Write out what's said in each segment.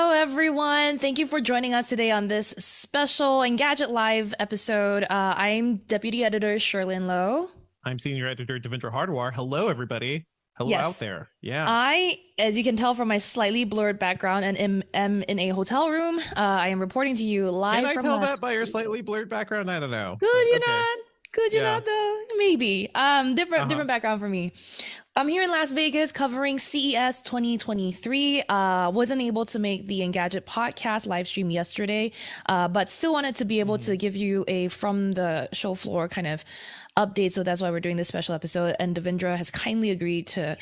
Hello, everyone. Thank you for joining us today on this special Engadget Live episode. I'm Deputy Editor Sherlyn Lowe. I'm Senior Editor Devendra Hardwar. Hello, everybody. Hello out there. Yeah. I, as you can tell from my slightly blurred background and am in a hotel room, I am reporting to you live Can I from tell that by your slightly blurred background? I don't know. Could you not? Could you not, though? Maybe. Different background for me. I'm here in Las Vegas covering CES 2023. Wasn't able to make the Engadget podcast live stream yesterday, but still wanted to be able to give you a from the show floor kind of update. So that's why we're doing this special episode. And Devendra has kindly agreed to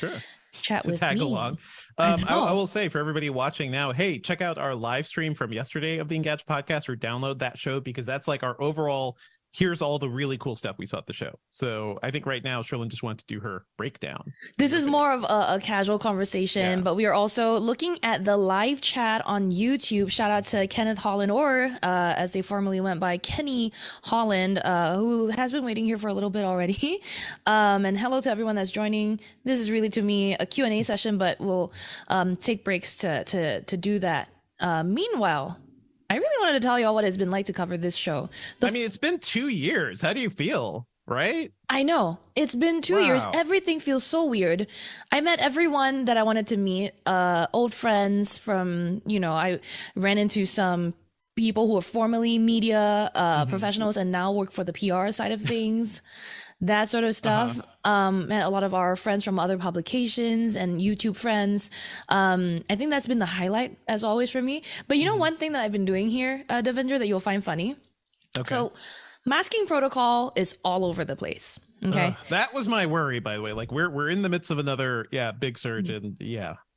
chat with tag me. Along. I will say for everybody watching now, hey, check out our live stream from yesterday of the Engadget podcast or download that show because that's like our overall. Here's all the really cool stuff we saw at the show. So I think right now, Sherlyn just wanted to do her breakdown. This is more of a casual conversation, but we are also looking at the live chat on YouTube. Shout out to Kenneth Holland, or as they formerly went by, Kenny Holland, who has been waiting here for a little bit already. And hello to everyone that's joining. This is really, to me, a Q&A session, but we'll take breaks to do that. Meanwhile, I really wanted to tell y'all what it's been like to cover this show. I mean, it's been 2 years. How do you feel? Right? I know. It's been 2 years. Everything feels so weird. I met everyone that I wanted to meet. Old friends from, I ran into some people who are formerly media professionals and now work for the PR side of things. That sort of stuff. Met a lot of our friends from other publications and YouTube friends. I think that's been the highlight, as always, for me. But one thing that I've been doing here, Devendra, that you'll find funny. Okay. So masking protocol is all over the place. Okay. That was my worry, by the way. Like we're in the midst of another big surge, and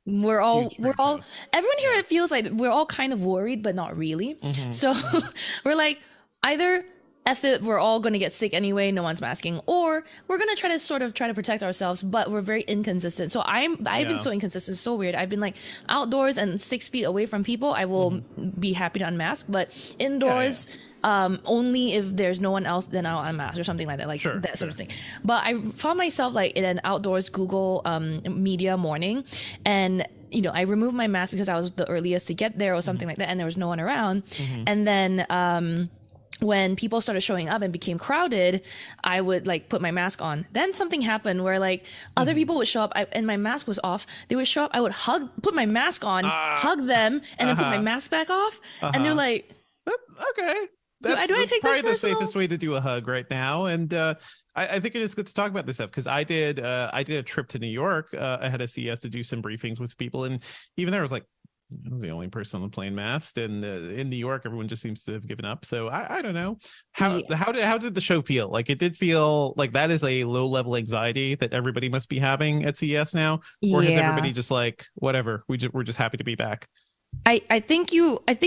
we're all everyone here, it feels like we're all kind of worried, but not really. So we're like, either we're all going to get sick anyway, no one's masking, or we're going to try to protect ourselves, but we're very inconsistent. So I've been so inconsistent, so weird. I've been like outdoors and 6 feet away from people, I will be happy to unmask, but indoors, only if there's no one else, then I'll unmask or something like that, like that sort of thing. But I found myself like in an outdoors Google media morning, and I removed my mask because I was the earliest to get there or something like that, and there was no one around. And then when people started showing up and became crowded, I would like put my mask on. Then something happened where like other people would show up and my mask was off. They would show up, I would put my mask on, hug them, and then put my mask back off. And they're like, okay. That's probably the safest way to do a hug right now. And I think it is good to talk about this stuff because I did a trip to New York ahead of CES to do some briefings with people. And even there was like, I was the only person on the plane masked, and in New York, everyone just seems to have given up. So I don't know how did the show feel? Like it did feel like that is a low level anxiety that everybody must be having at CES now, or is everybody just like whatever? We're just happy to be back. I think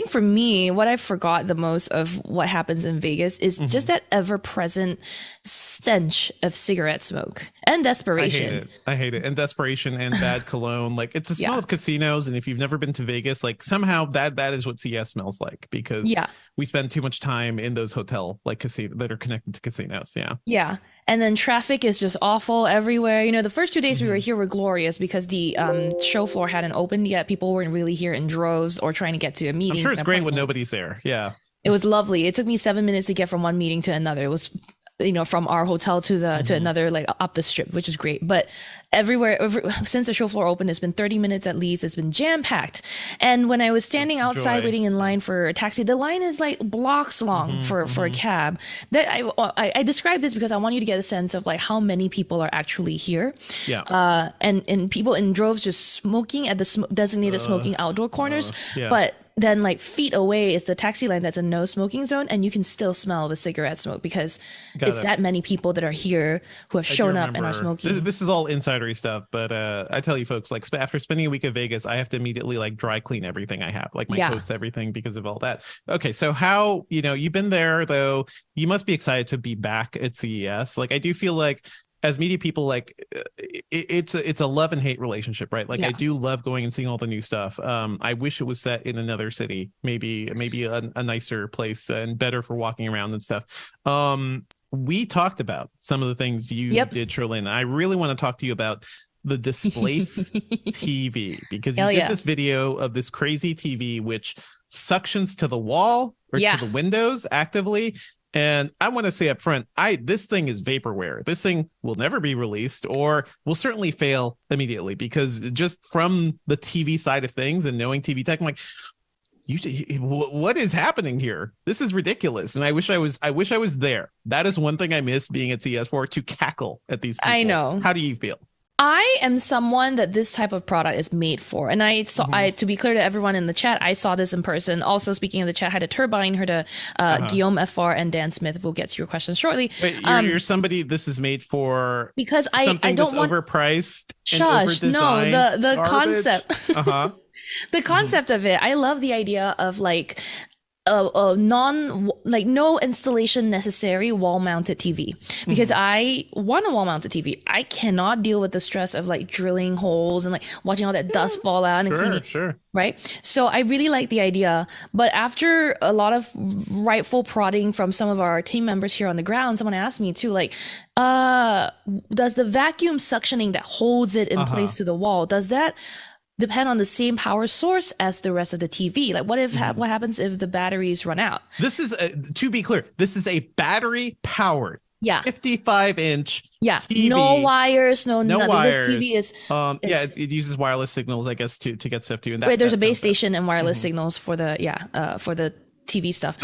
for me, what I forgot the most of what happens in Vegas is just that ever-present stench of cigarette smoke and desperation. I hate it. And desperation and bad cologne. Like it's a smell of casinos. And if you've never been to Vegas, like somehow that is what CS smells like because we spend too much time in those hotel like casino that are connected to casinos. Yeah. And then traffic is just awful everywhere. The first 2 days we were here were glorious because the show floor hadn't opened yet. People weren't really here in droves or trying to get to a meeting. I'm sure it's great when nobody's there. Yeah. It was lovely. It took me 7 minutes to get from one meeting to another. It was from our hotel to to another, like up the strip, which is great. But everywhere since the show floor opened, it's been 30 minutes at least. It's been jam packed. And when I was standing outside waiting in line for a taxi, the line is like blocks long for a cab. That I describe this because I want you to get a sense of like how many people are actually here. And people in droves just smoking at the designated smoking outdoor corners. But then like feet away is the taxi line that's a no smoking zone, and you can still smell the cigarette smoke because it's that many people that are here who have shown up and are smoking. This is all insidery stuff, but I tell you folks, like after spending a week at Vegas, I have to immediately like dry clean everything I have, like my coats, everything, because of all that. Okay, so how you've been there though, you must be excited to be back at CES. Like I do feel like as media people, like it's a love and hate relationship, right? Like I do love going and seeing all the new stuff. I wish it was set in another city, maybe a nicer place and better for walking around and stuff. We talked about some of the things you did, Sherlyn. I really want to talk to you about the Displace TV, because you did this video of this crazy TV which suctions to the wall or to the windows actively. And I want to say up front, this thing is vaporware. This thing will never be released, or will certainly fail immediately, because just from the TV side of things and knowing TV tech, I'm like, what is happening here? This is ridiculous. And I wish I was there. That is one thing I miss being at CES for, to cackle at these people. I know. How do you feel? I am someone that this type of product is made for. And I saw, to be clear to everyone in the chat, I saw this in person. Also, speaking of the chat, had a turbine, heard a Guillaume FR and Dan Smith. We'll get to your question shortly. Wait, you're somebody this is made for, because I don't want overpriced. Shush, no, the garbage. Concept. The concept of it. I love the idea of like no installation necessary wall mounted TV, because I want a wall mounted TV. I cannot deal with the stress of like drilling holes and like watching all that dust fall out and cleaning. Right. So I really like the idea. But after a lot of rightful prodding from some of our team members here on the ground, someone asked me too, like, does the vacuum suctioning that holds it in place to the wall, does that depend on the same power source as the rest of the TV? Like, what if what happens if the batteries run out? This is to be clear, this is a battery powered 55-inch TV. No wires, no nothing. Wires. This TV is it uses wireless signals, I guess, to get stuff to you. And wait, there's a base station and wireless signals for the for the TV stuff.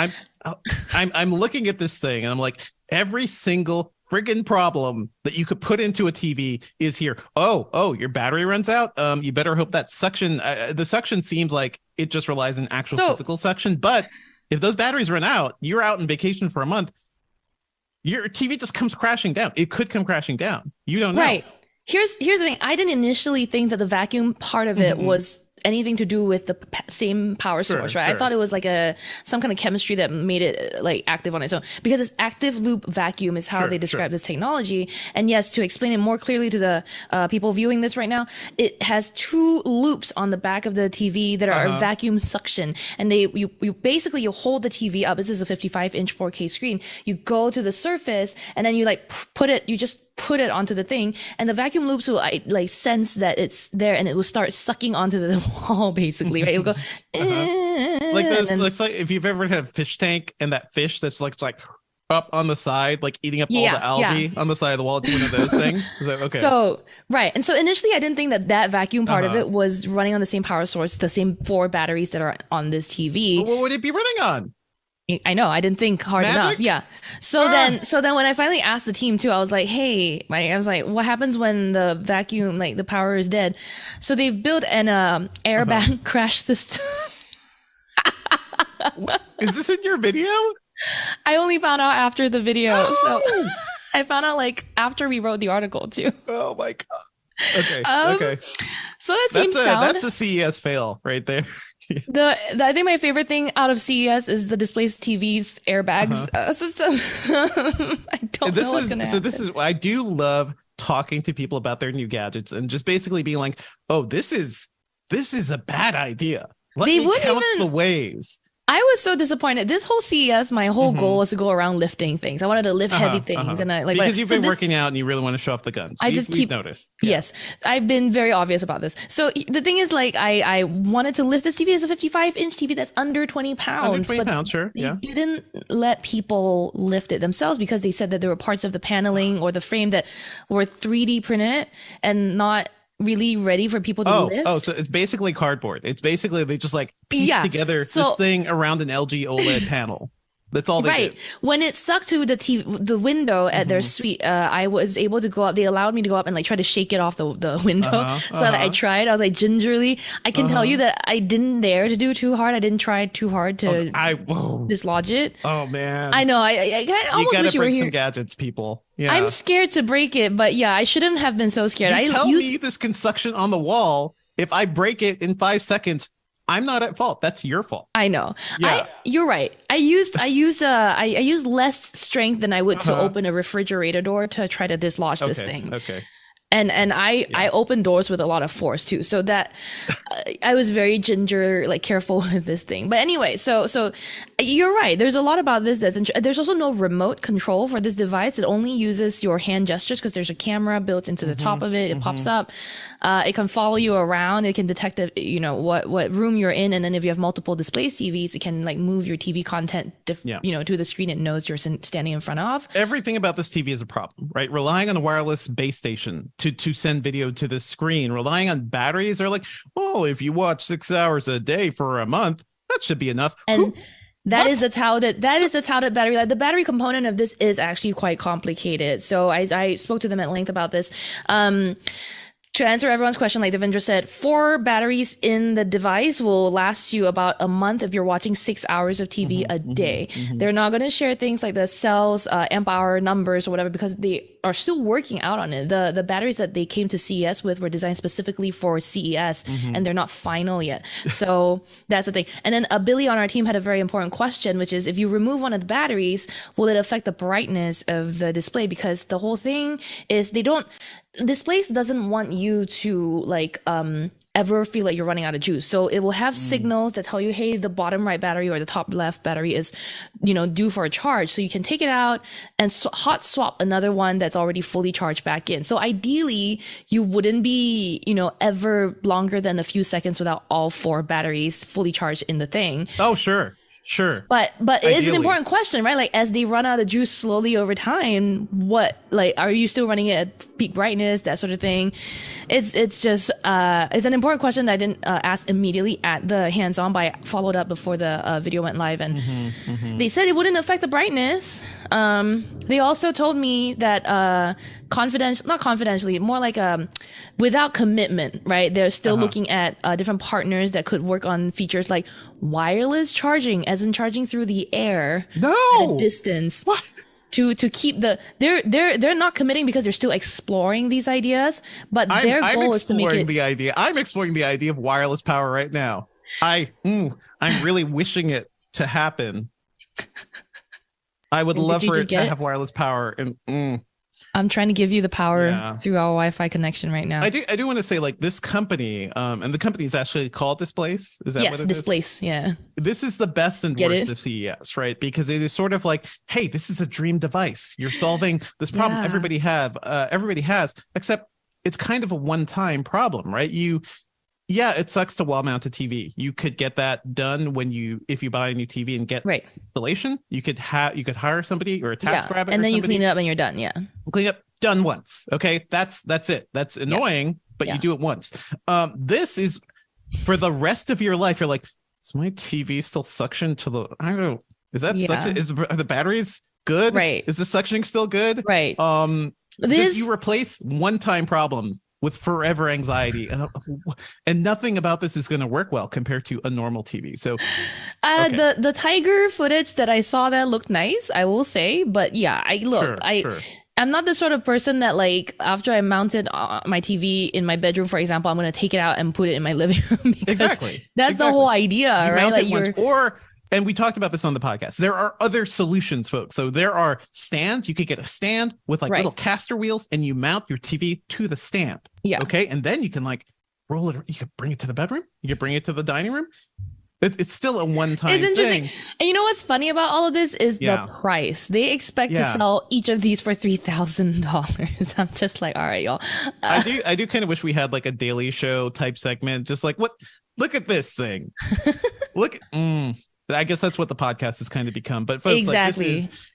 I'm looking at this thing and I'm like, every single friggin' problem that you could put into a TV is here. Oh, your battery runs out. You better hope that suction. The suction seems like it just relies on actual physical suction. But if those batteries run out, you're out on vacation for a month. Your TV just comes crashing down. It could come crashing down. You don't know. Right. Here's the thing. I didn't initially think that the vacuum part of it was anything to do with the same power source, right? I thought it was like some kind of chemistry that made it like active on its own, because it's active loop vacuum is how they describe this technology. And yes, to explain it more clearly to the people viewing this right now, it has two loops on the back of the TV that are vacuum suction, and you basically hold the TV up. This is a 55-inch 4K screen. You go to the surface and then you like put it onto the thing, and the vacuum loops will like sense that it's there, and it will start sucking onto the wall, basically, right? It will go like those. It's like if you've ever had a fish tank and that fish that's like up on the side, like eating up all the algae on the side of the wall. One of those things. Okay. So right, and so initially I didn't think that vacuum part of it was running on the same power source, the same 4 batteries that are on this TV. What would it be running on? I know, I didn't think hard enough. Yeah. So then when I finally asked the team too, I was like, hey, I was like, what happens when the vacuum, like the power is dead? So they've built an airbag crash system. What? Is this in your video? I only found out after the video. So I found out like after we wrote the article too. Oh my God. Okay. Okay. So that's a CES fail right there. I think my favorite thing out of CES is the Displace TV's airbags system. I don't know what's going to happen. I do love talking to people about their new gadgets and just basically being like, oh, this is a bad idea. Let me count the ways. I was so disappointed. This whole CES, my whole goal was to go around lifting things. I wanted to lift heavy things, and because you've been working out and you really want to show off the guns. We've noticed. Yes, I've been very obvious about this. So the thing is, like, I wanted to lift this TV as a 55-inch TV that's under 20 pounds. Under 20 pounds, sure. Yeah. They didn't let people lift it themselves because they said that there were parts of the paneling or the frame that were 3D printed and not really ready for people to lift. So it's basically cardboard. It's basically they just like piece together this thing around an LG OLED panel. That's all they did. When it stuck to the window at their suite, I was able to go up. They allowed me to go up and like try to shake it off the window. So that I tried. I was like gingerly. I can tell you that I didn't dare to do too hard. I didn't try too hard to dislodge it. Oh man. I know. I almost wish you were here. Some gadgets, people. Yeah. I'm scared to break it, but yeah, I shouldn't have been so scared. Tell me this can suction on the wall. If I break it in 5 seconds, I'm not at fault. That's your fault. I know. Yeah. You're right. I used less strength than I would to open a refrigerator door to try to dislodge this thing. Okay. And I open doors with a lot of force too, so that I was very careful with this thing. But anyway, so you're right, there's a lot about this there's also no remote control for this device. It only uses your hand gestures because there's a camera built into the top of it. It pops up, it can follow you around, it can detect what room you're in, and then if you have multiple Displace TVs, it can like move your TV content to the screen it knows you're standing in front of. Everything about this TV is a problem, right? Relying on a wireless base station to send video to the screen, relying on batteries. They're like, well, if you watch 6 hours a day for a month, that should be enough. And that is the touted battery. Like, the battery component of this is actually quite complicated. So I spoke to them at length about this. To answer everyone's question, like Devendra said, 4 batteries in the device will last you about a month if you're watching 6 hours of TV a day. They're not going to share things like the cells, amp hour numbers or whatever, because they are still working out on it. The batteries that they came to CES with were designed specifically for CES, and they're not final yet. So that's the thing. And then Billy on our team had a very important question, which is, if you remove one of the batteries, will it affect the brightness of the display? Because the whole thing is Displace doesn't want you to ever feel like you're running out of juice. So it will have signals that tell you, hey, the bottom right battery or the top left battery is, due for a charge. So you can take it out and hot swap another one that's already fully charged back in. So ideally, you wouldn't be, ever longer than a few seconds without all 4 batteries fully charged in the thing. Oh, sure. Sure. But it is an important question, right? Like, as they run out of juice slowly over time, are you still running it at peak brightness, that sort of thing? It's just it's an important question that I didn't ask immediately at the hands-on, but I followed up before the video went live, and they said it wouldn't affect the brightness. They also told me that not confidentially, more like without commitment, right? They're still looking at different partners that could work on features like wireless charging, as in charging through the air at a distance. What? To keep they're not committing because they're still exploring these ideas, but their goal is to make it. I'm exploring the idea of wireless power right now. I'm really wishing it to happen. I would love for it to have wireless power, and I'm trying to give you the power through our Wi-Fi connection right now. I do want to say, like, this company, and the company is actually called Displace. Is that what it Displace, is? Yeah. This is the best and worst of CES, right? Because it is sort of like, hey, this is a dream device. You're solving this problem everybody has, except it's kind of a one-time problem, right? It sucks to wall-mount a TV. You could get that done if you buy a new TV and get installation. You could hire somebody or a TaskRabbit, and then you clean it up and you're done. Yeah, clean up, done once. Okay, that's it. That's annoying, but you do it once. This is for the rest of your life. You're like, is my TV still suction to the? I don't know. Is that suction? Are the batteries good? Right. Is the suctioning still good? Right. Because you replace one-time problems with forever anxiety, and nothing about this is going to work well compared to a normal TV. So the tiger footage that I saw that looked nice, I will say, but I'm not the sort of person that, like, after I mounted my TV in my bedroom, for example, I'm going to take it out and put it in my living room, because that's the whole idea, right? Like, and we talked about this on the podcast. There are other solutions, folks. So there are stands. You could get a stand with little caster wheels, and you mount your TV to the stand. Yeah. Okay. And then you can roll it. You could bring it to the bedroom. You could bring it to the dining room. It's still a one-time It's interesting. thing. And you know what's funny about all of this is the price. They expect to sell each of these for $3,000. I'm just like, all right, y'all. I do kind of wish we had like a Daily Show type segment. Just like, look at this thing. I guess that's what the podcast has kind of become. But folks,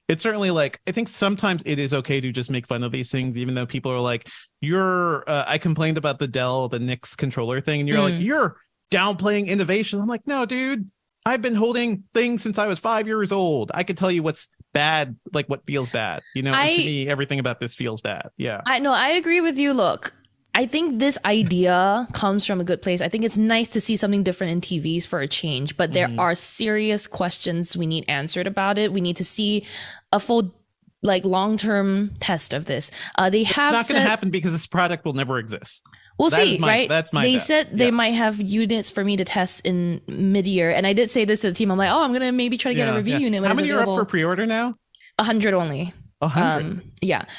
it's certainly like, I think sometimes it is okay to just make fun of these things, even though people are like, I complained about the Nix controller thing, and you're like, you're downplaying innovation. I'm like, no, dude, I've been holding things since I was 5 years old. I could tell you what's bad, like what feels bad. To me, everything about this feels bad. Yeah. I agree with you. Look, I think this idea comes from a good place. I think it's nice to see something different in TVs for a change, but there are serious questions we need answered about it. We need to see a full, long-term test of this. It's not going to happen because this product will never exist. We'll see, right? That's my They bet. said they might have units for me to test in mid-year, and I did say this to the team. I'm like, I'm going to maybe try to get a review unit when How many it's available. are up for pre-order now? 100 only. 100?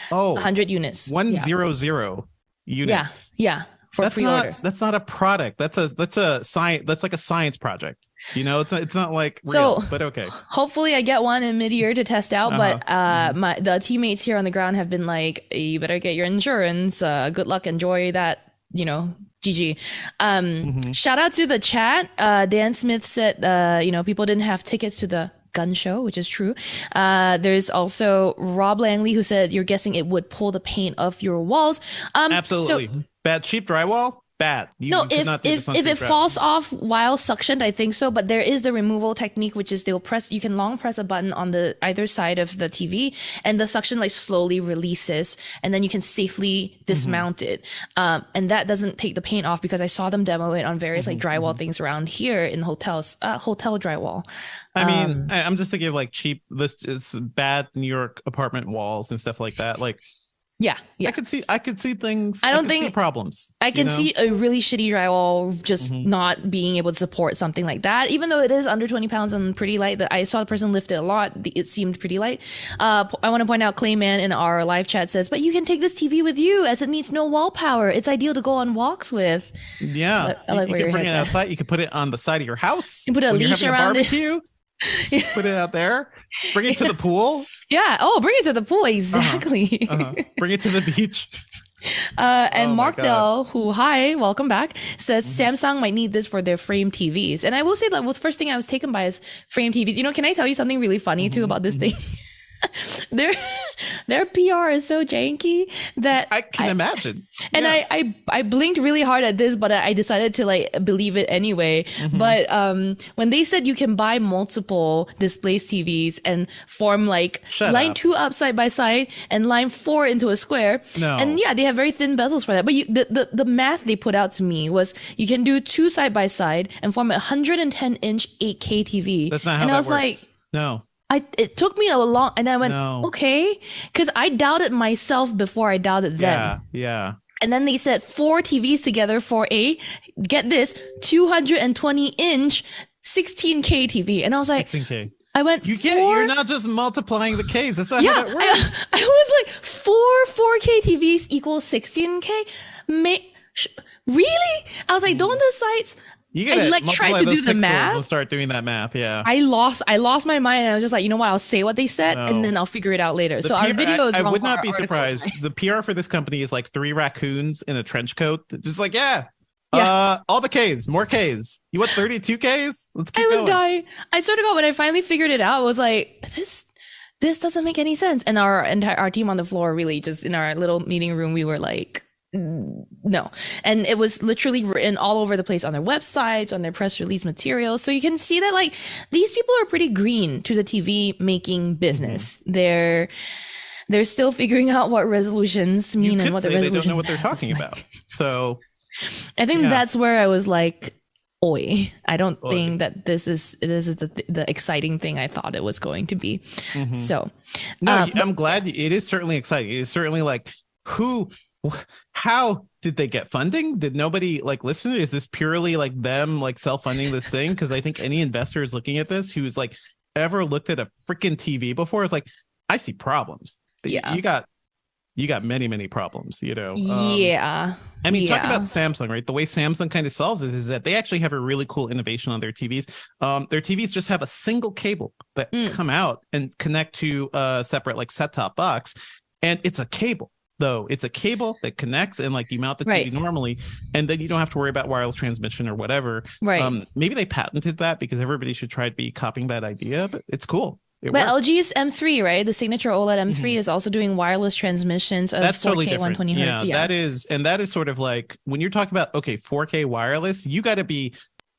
100 units. 100. units. Yeah. For pre-order. That's not a product. That's a science. That's like a science project. It's not like real, but okay. Hopefully I get one in mid-year to test out. But the teammates here on the ground have been like, you better get your insurance. Good luck. Enjoy that. GG. Shout out to the chat. Dan Smith said, people didn't have tickets to the gun show, which is true. There's also Rob Langley who said, you're guessing it would pull the paint off your walls. Absolutely. Bad cheap drywall. Bad. If it falls off while suctioned, I think so. But there is the removal technique, which is you can long press a button on the either side of the TV, and the suction like slowly releases, and then you can safely dismount it. And that doesn't take the paint off, because I saw them demo it on various like drywall things around here in hotels, hotel drywall. I mean, I'm just thinking of like cheap. It's bad New York apartment walls and stuff like that. Like. Yeah. I could see things. I don't think see problems. I can see a really shitty drywall just not being able to support something like that, even though it is under 20 pounds and pretty light. I saw the person lift it a lot. It seemed pretty light. I want to point out, Clayman in our live chat says, but you can take this TV with you as it needs no wall power. It's ideal to go on walks with. Yeah. I like you can bring it outside. You can put it on the side of your house. You put a leash around it. Just put it out there. Bring it to the pool. Yeah. Oh, bring it to the pool. Exactly. Bring it to the beach. And Mark Dell, who, hi, welcome back, says Samsung might need this for their frame TVs. And I will say that the first thing I was taken by is frame TVs. Can I tell you something really funny too about this thing? Their PR is so janky that I can imagine. And I blinked really hard at this, but I decided to like believe it anyway. But when they said you can buy multiple Displace TVs and form like line 2 up side by side and line 4 into a square, and yeah, they have very thin bezels for that. But the math they put out to me was you can do 2 side by side and form a 110-inch 8K TV. That's not how that works. Like, no. It took me a long, and I went, okay, because I doubted myself before I doubted them. Yeah. And then they said 4 TVs together for get this, 220-inch 16K TV. And I was like, 16K. I went, you're not just multiplying the Ks. That's not how that works. I was like, 4K TVs equals 16K? Really? I was like, don't the sites... You gotta like try to do the math and start doing that math. Yeah. I lost my mind, and I was just like, you know what? I'll say what they said, and then I'll figure it out later. So our video is. I would not be surprised. The PR for this company is like 3 raccoons in a trench coat, just like all the Ks, more Ks. You want 32 Ks? Let's keep going. I was dying. I sort of got when I finally figured it out. I was like, this doesn't make any sense. And our team on the floor really just in our little meeting room, we were like, no. And it was literally written all over the place on their websites, on their press release materials. So you can see that like these people are pretty green to the TV making business. They're still figuring out what resolutions mean and what the resolutions. They don't know what they're talking about. So I think that's where I was like, oi. I don't think that this is the exciting thing I thought it was going to be. So no, I'm glad. It is certainly exciting. It is certainly like how did they get funding? Did nobody like listen? Is this purely like them like self-funding this thing? Because I think any investor is looking at this who's like ever looked at a freaking TV before is like, I see problems. Yeah, you got many problems. I mean, talk about Samsung, right? The way Samsung kind of solves this is that they actually have a really cool innovation on their TVs. Their TVs just have a single cable that come out and connect to a separate like set-top box, and it's a cable. Though it's a cable that connects and like you mount the TV normally, and then you don't have to worry about wireless transmission or whatever. Right. Maybe they patented that because everybody should try to be copying that idea, but it's cool. But LG's M3, right? The signature OLED M3 is also doing wireless transmissions of 4K totally 120 hertz. Yeah, that is sort of like when you're talking about 4K wireless, you got to be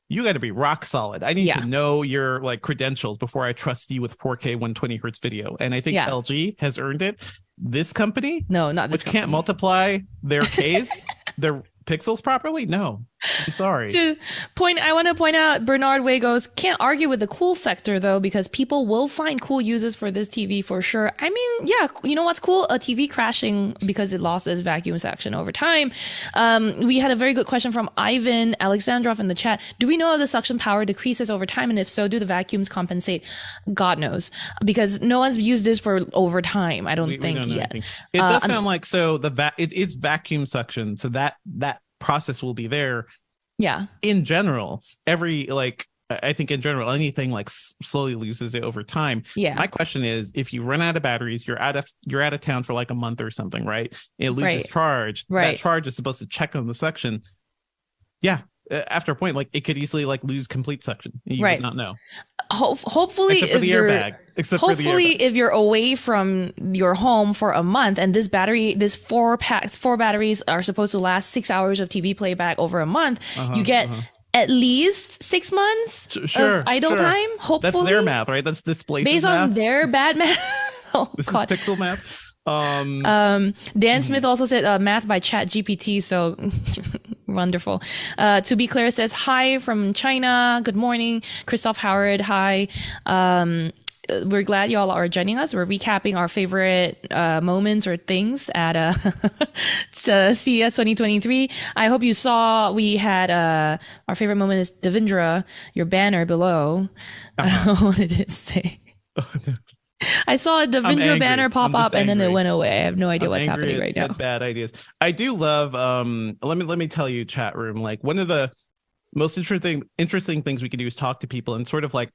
rock solid. I need to know your like credentials before I trust you with 4K 120 hertz video. And I think LG has earned it. This company, no, not this which can't multiply their Ks, their pixels properly? No, I'm sorry. I want to point out, Bernard Way goes, can't argue with the cool factor though, because people will find cool uses for this TV for sure. I mean, yeah, you know what's cool? A TV crashing because it lost its vacuum suction over time. We had a very good question from Ivan Alexandrov in the chat. Do we know if the suction power decreases over time? And if so, do the vacuums compensate? God knows, because no one's used this for over time. I don't think yet. It does sound like, so it's vacuum suction. So that process will be there. Yeah. In general, I think in general, anything like slowly loses it over time. Yeah. My question is, if you run out of batteries, you're out of town for like a month or something, right? It loses charge. Right. That charge is supposed to check on the suction. Yeah. After a point, like it could easily like lose complete suction. You would not know. Hopefully, except for the airbag. If you're away from your home for a month, and this four batteries are supposed to last 6 hours of TV playback over a month, you get at least 6 months of idle time. Hopefully, that's their math, right? That's Displace based on their bad math. This is pixel math. Dan Smith also said math by Chat GPT, so wonderful. To be clear says hi from China. Good morning. Christoph Howard, hi. We're glad y'all are joining us. We're recapping our favorite moments or things at CES 2023. I hope you saw we had our favorite moment is Devindra, your banner below. What did it say? I saw a Devindra banner pop up and then it went away. I have no idea what's happening right now. Bad ideas. I do love let me tell you, chat room, like one of the most interesting things we can do is talk to people and sort of like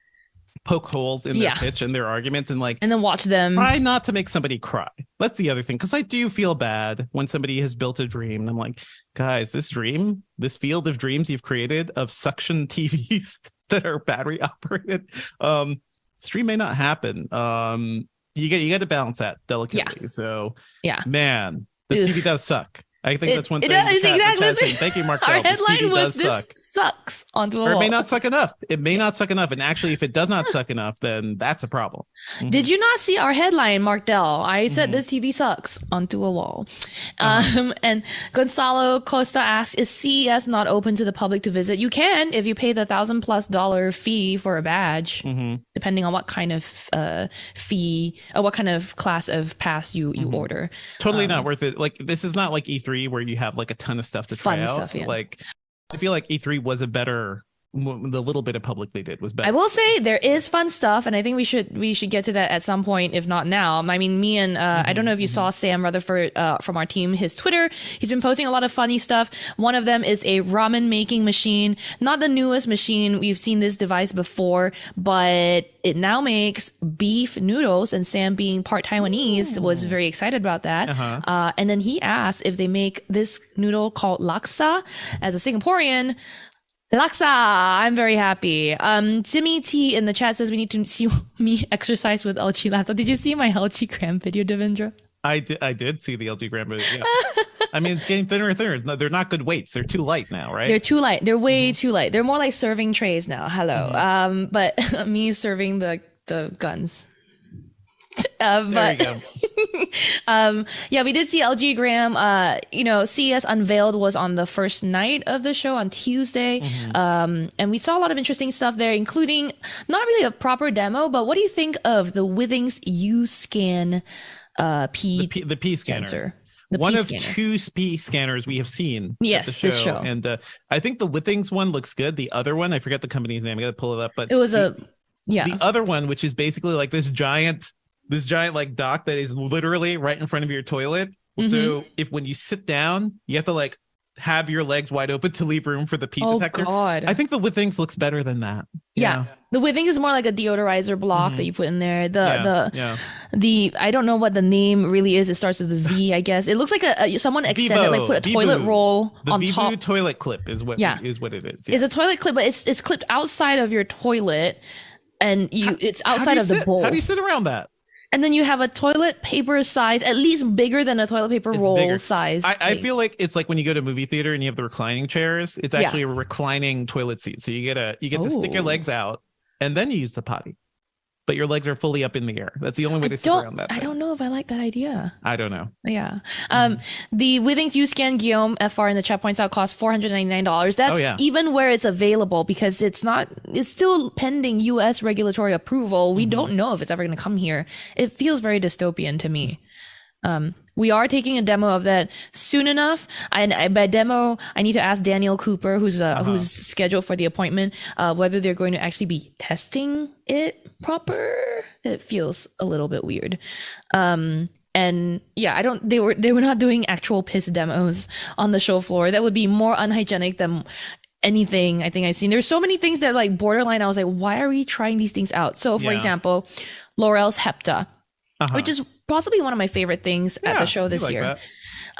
poke holes in their pitch and their arguments and then watch them. Try not to make somebody cry. That's the other thing, because I do feel bad when somebody has built a dream and I'm like, guys, this field of dreams you've created of suction TVs that are battery operated, stream may not happen. You got to balance that delicately. So man, this TV does suck. I think that's one thing. Thank you, Mark. Our headline was "This sucks" onto a wall. Or it may not suck enough. And actually, if it does not suck enough, then that's a problem. Did you not see our headline, Mark Dell? I said this TV sucks onto a wall. And Gonzalo Costa asks, is CES not open to the public to visit? You can if you pay the $1,000+ fee for a badge, depending on what kind of fee or what kind of class of pass you order. Totally not worth it. Like, this is not like E3 where you have like a ton of stuff to try out. Like, I feel like E3 was the little bit of public they did was better. I will say there is fun stuff, and I think we should get to that at some point, if not now. I mean, me and I don't know if you saw Sam Rutherford from our team, his Twitter. He's been posting a lot of funny stuff. One of them is a ramen making machine, not the newest machine. We've seen this device before, but it now makes beef noodles, and Sam, being part Taiwanese, was very excited about that. And then he asked if they make this noodle called laksa. As a Singaporean, laksa, I'm very happy. Jimmy T in the chat says we need to see me exercise with LG laptop. Did you see my LG Gram video, Devindra? I did see the LG Gram video. Yeah. I mean, it's getting thinner and thinner. No, they're not good weights. They're too light now, right? They're too light. They're way too light. They're more like serving trays now. Hello. But me serving the guns. There you go. Yeah, we did see LG Gram. CES Unveiled was on the first night of the show on Tuesday. And we saw a lot of interesting stuff there, including not really a proper demo, but what do you think of the Withings U-Scan the P scanner? Sensor? One of two P scanners we have seen. Yes, this show. And I think the Withings one looks good. The other one, I forget the company's name. I got to pull it up. But it was the other one, which is basically like this giant like dock that is literally right in front of your toilet. So when you sit down, you have to like have your legs wide open to leave room for the pee detector. God. I think the Withings looks better than that. Yeah. The Withings is more like a deodorizer block that you put in there. The I don't know what the name really is. It starts with a V, I guess. It looks like someone extended, like put a toilet roll on top. The toilet clip is what it is. Yeah. It's a toilet clip, but it's clipped outside of your toilet, and it's outside of the bowl. How do you sit around that? And then you have a toilet paper size, at least bigger than a toilet paper roll size. I feel like it's like when you go to a movie theater and you have the reclining chairs. It's actually a reclining toilet seat. So you get to stick your legs out and then you use the potty. but your legs are fully up in the air. That's the only way to sit around that thing. I don't know if I like that idea. I don't know. Yeah. The Withings U-Scan Guillaume FR in the chat points out costs $499. That's even where it's available, because it's still pending US regulatory approval. We don't know if it's ever going to come here. It feels very dystopian to me. We are taking a demo of that soon enough. By demo, I need to ask Daniel Cooper, who's scheduled for the appointment, whether they're going to actually be testing it proper. It feels a little bit weird. And yeah, they were not doing actual piss demos on the show floor. That would be more unhygienic than anything I think I've seen. There's so many things that are like borderline. I was like, why are we trying these things out? So for example, L'Oreal's HAPTA, which is possibly one of my favorite things at the show this year.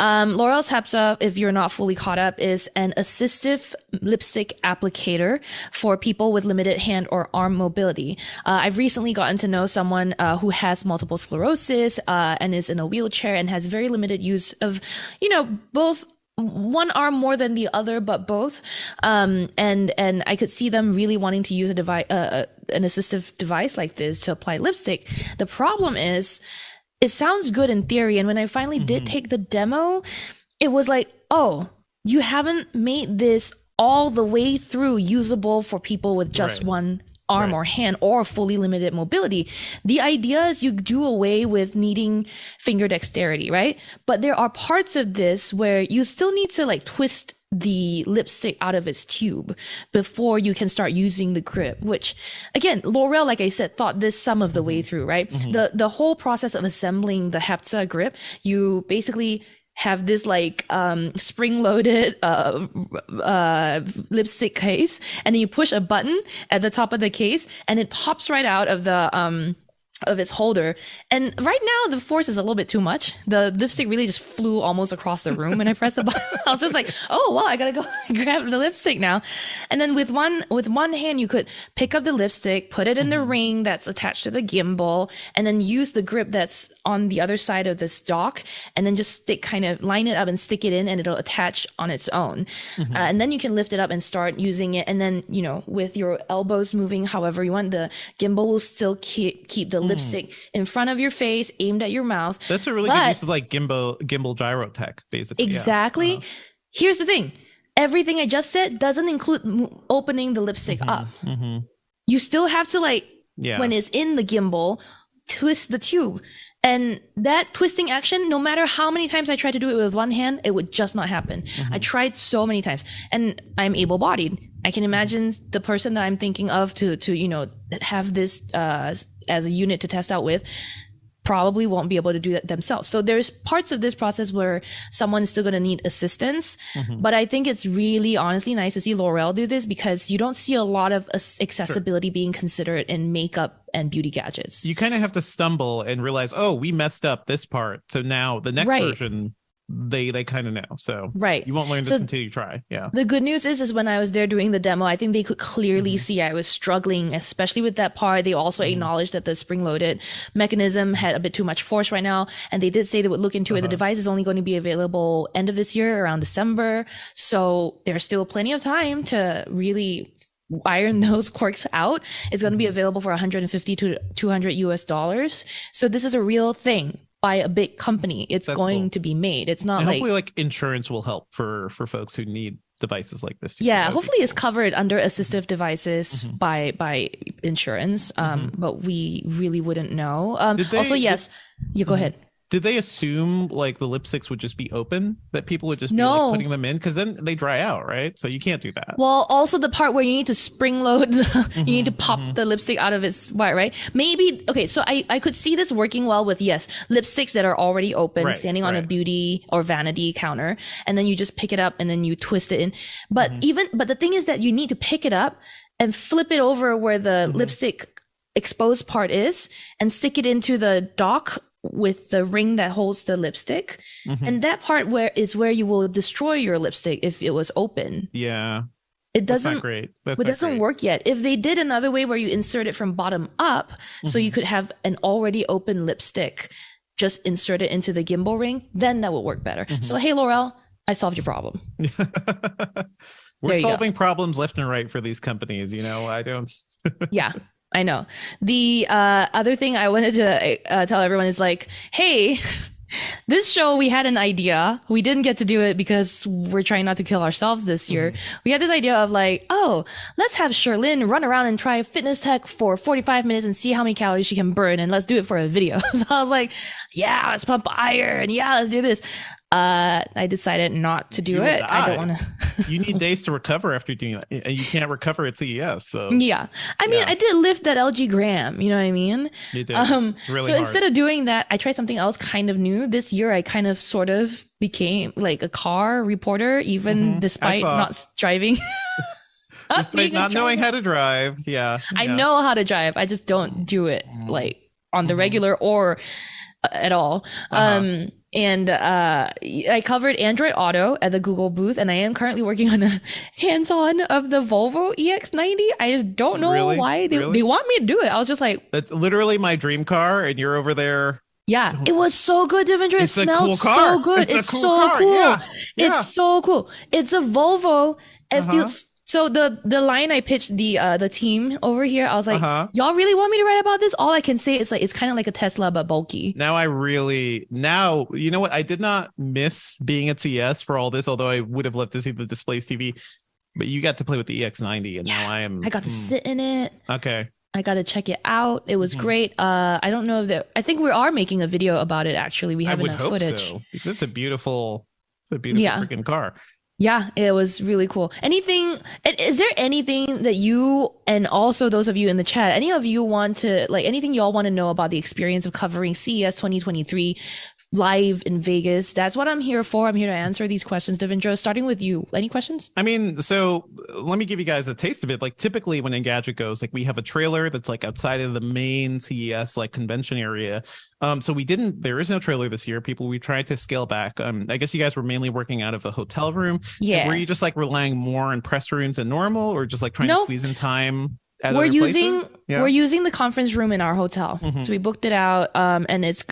L'Oreal's HAPTA, if you're not fully caught up, is an assistive lipstick applicator for people with limited hand or arm mobility. I've recently gotten to know someone who has multiple sclerosis and is in a wheelchair and has very limited use of, both one arm more than the other, but both. And I could see them really wanting to use a device, an assistive device like this to apply lipstick. The problem is, it sounds good in theory. And when I finally did take the demo, it was like, oh, you haven't made this all the way through usable for people with just one arm or hand or fully limited mobility. The idea is you do away with needing finger dexterity, right? But there are parts of this where you still need to like twist the lipstick out of its tube before you can start using the grip, which again, L'Oreal, like I said, thought this some of the way through, right? The whole process of assembling the HAPTA grip, you basically have this like spring-loaded lipstick case, and then you push a button at the top of the case and it pops right out of the of its holder. And right now the force is a little bit too much. The lipstick really just flew almost across the room when I pressed the button. I was just like, oh well, I gotta go grab the lipstick now. And then with one hand you could pick up the lipstick, put it in the ring that's attached to the gimbal, and then use the grip that's on the other side of this dock, and then just line it up and stick it in, and it'll attach on its own. And then you can lift it up and start using it. And then, with your elbows moving however you want, the gimbal will still keep the lipstick in front of your face, aimed at your mouth. That's a really good use of like gimbal gyro tech, basically. Exactly. Here's the thing. Everything I just said doesn't include opening the lipstick up. You still have to when it's in the gimbal, twist the tube. And that twisting action, no matter how many times I tried to do it with one hand, it would just not happen. I tried so many times, and I'm able-bodied. I can imagine the person that I'm thinking of to have this as a unit to test out with probably won't be able to do that themselves. So there's parts of this process where someone's still going to need assistance. But I think it's really honestly nice to see L'Oreal do this, because you don't see a lot of accessibility being considered in makeup and beauty gadgets. You kind of have to stumble and realize, oh, we messed up this part. So now the next version, they kind of know. So you won't learn this until you try. Yeah. The good news is when I was there doing the demo, I think they could clearly see I was struggling, especially with that part. They also acknowledged that the spring-loaded mechanism had a bit too much force right now, and they did say they would look into it. The device is only going to be available end of this year, around December. So there's still plenty of time to really iron those quirks out. It's going to be available for $150 to $200 US. So this is a real thing by a big company. It's going to be made. It's not hopefully insurance will help for folks who need devices like this. Yeah, hopefully it's covered under assistive devices by insurance. But we really wouldn't know. Also, yes, you go ahead. Did they assume the lipsticks would just be open, that people would just be putting them in? Because then they dry out, right? So you can't do that. Well, also the part where you need to spring load, you need to pop the lipstick out of its wire, right? Maybe, okay, so I could see this working well with, lipsticks that are already open, standing on a beauty or vanity counter, and then you just pick it up and then you twist it in. But but the thing is that you need to pick it up and flip it over where the lipstick exposed part is and stick it into the dock with the ring that holds the lipstick. And that part where you will destroy your lipstick if it was open. Yeah. It doesn't, that's not great. It doesn't work yet. If they did another way where you insert it from bottom up, so you could have an already open lipstick, just insert it into the gimbal ring, then that would work better. So, hey, L'Oreal, I solved your problem. We're solving problems left and right for these companies. I don't. Yeah. I know. The other thing I wanted to tell everyone is like, hey, this show, we had an idea. We didn't get to do it because we're trying not to kill ourselves this year. We had this idea of like, oh, let's have Sherlyn run around and try fitness tech for 45 minutes and see how many calories she can burn. And let's do it for a video. So I was like, yeah, let's pump iron. Yeah, let's do this. I decided not to do it. I don't want to. You need days to recover after doing that. And you can't recover at CES. So yeah. I mean, I did lift that LG Gram. You know what I mean? You did. Really so hard. instead of doing that, I tried something else kind of new. This year, I kind of sort of became like a car reporter, even despite not driving. Despite not knowing how to drive. Yeah. I know how to drive. I just don't do it like on the regular or at all. And I covered Android Auto at the Google booth, and I am currently working on a hands-on of the Volvo EX90. I just don't know why they want me to do it. I was just like, that's literally my dream car, and you're over there. Yeah, it was so good, Devendra. It smelled cool so good. It's cool so car. cool. Yeah. It's so cool. It's a Volvo. It feels so. The line I pitched the team over here, I was like, y'all really want me to write about this? All I can say is like it's kind of like a Tesla but bulky. Now you know what? I did not miss being at CES for all this, although I would have loved to see the Displace TV. But you got to play with the EX90, and now I got to sit in it. Okay. I got to check it out. It was great. I don't know if I think we are making a video about it. Actually, we have enough footage. So. It's a beautiful freaking car. Yeah, it was really cool. Is there anything that you, and also those of you in the chat, any of you want to, like, anything y'all want to know about the experience of covering CES 2023 live in Vegas? That's what I'm here for. I'm here to answer these questions. Devendra, starting with you. Any questions? I mean, so let me give you guys a taste of it. Like typically when Engadget goes, like we have a trailer that's like outside of the main CES like convention area. So there is no trailer this year. We tried to scale back. I guess you guys were mainly working out of a hotel room. Yeah. Were you just like relying more on press rooms than normal, or just like trying to squeeze in time? We're using the conference room in our hotel. So we booked it out, and it's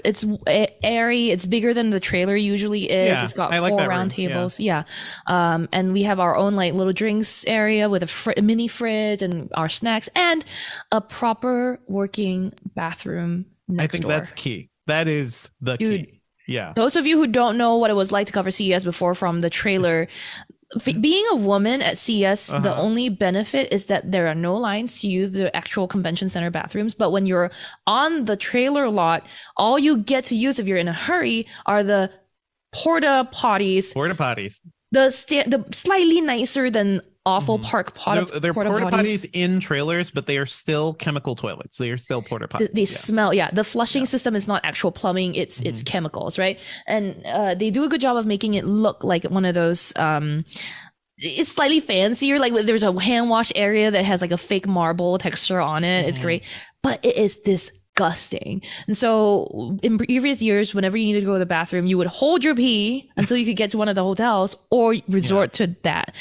airy. It's bigger than the trailer usually is. Yeah, it's got like 4 round tables. Yeah. And we have our own like little drinks area with a mini fridge and our snacks and a proper working bathroom next door. That's key. That is the key. Yeah. Those of you who don't know what it was like to cover CES before from the trailer, being a woman at CES, the only benefit is that there are no lines to use the actual convention center bathrooms. But when you're on the trailer lot, all you get to use if you're in a hurry are the porta potties. The slightly nicer than awful park they're porta potties in trailers, but they are still chemical toilets. They are still porta potties. They smell. Yeah, the flushing system is not actual plumbing. It's chemicals, right? And they do a good job of making it look like one of those. It's slightly fancier. Like there's a hand wash area that has like a fake marble texture on it. It's great, but it is disgusting. And so in previous years, whenever you needed to go to the bathroom, you would hold your pee until you could get to one of the hotels or resort to that.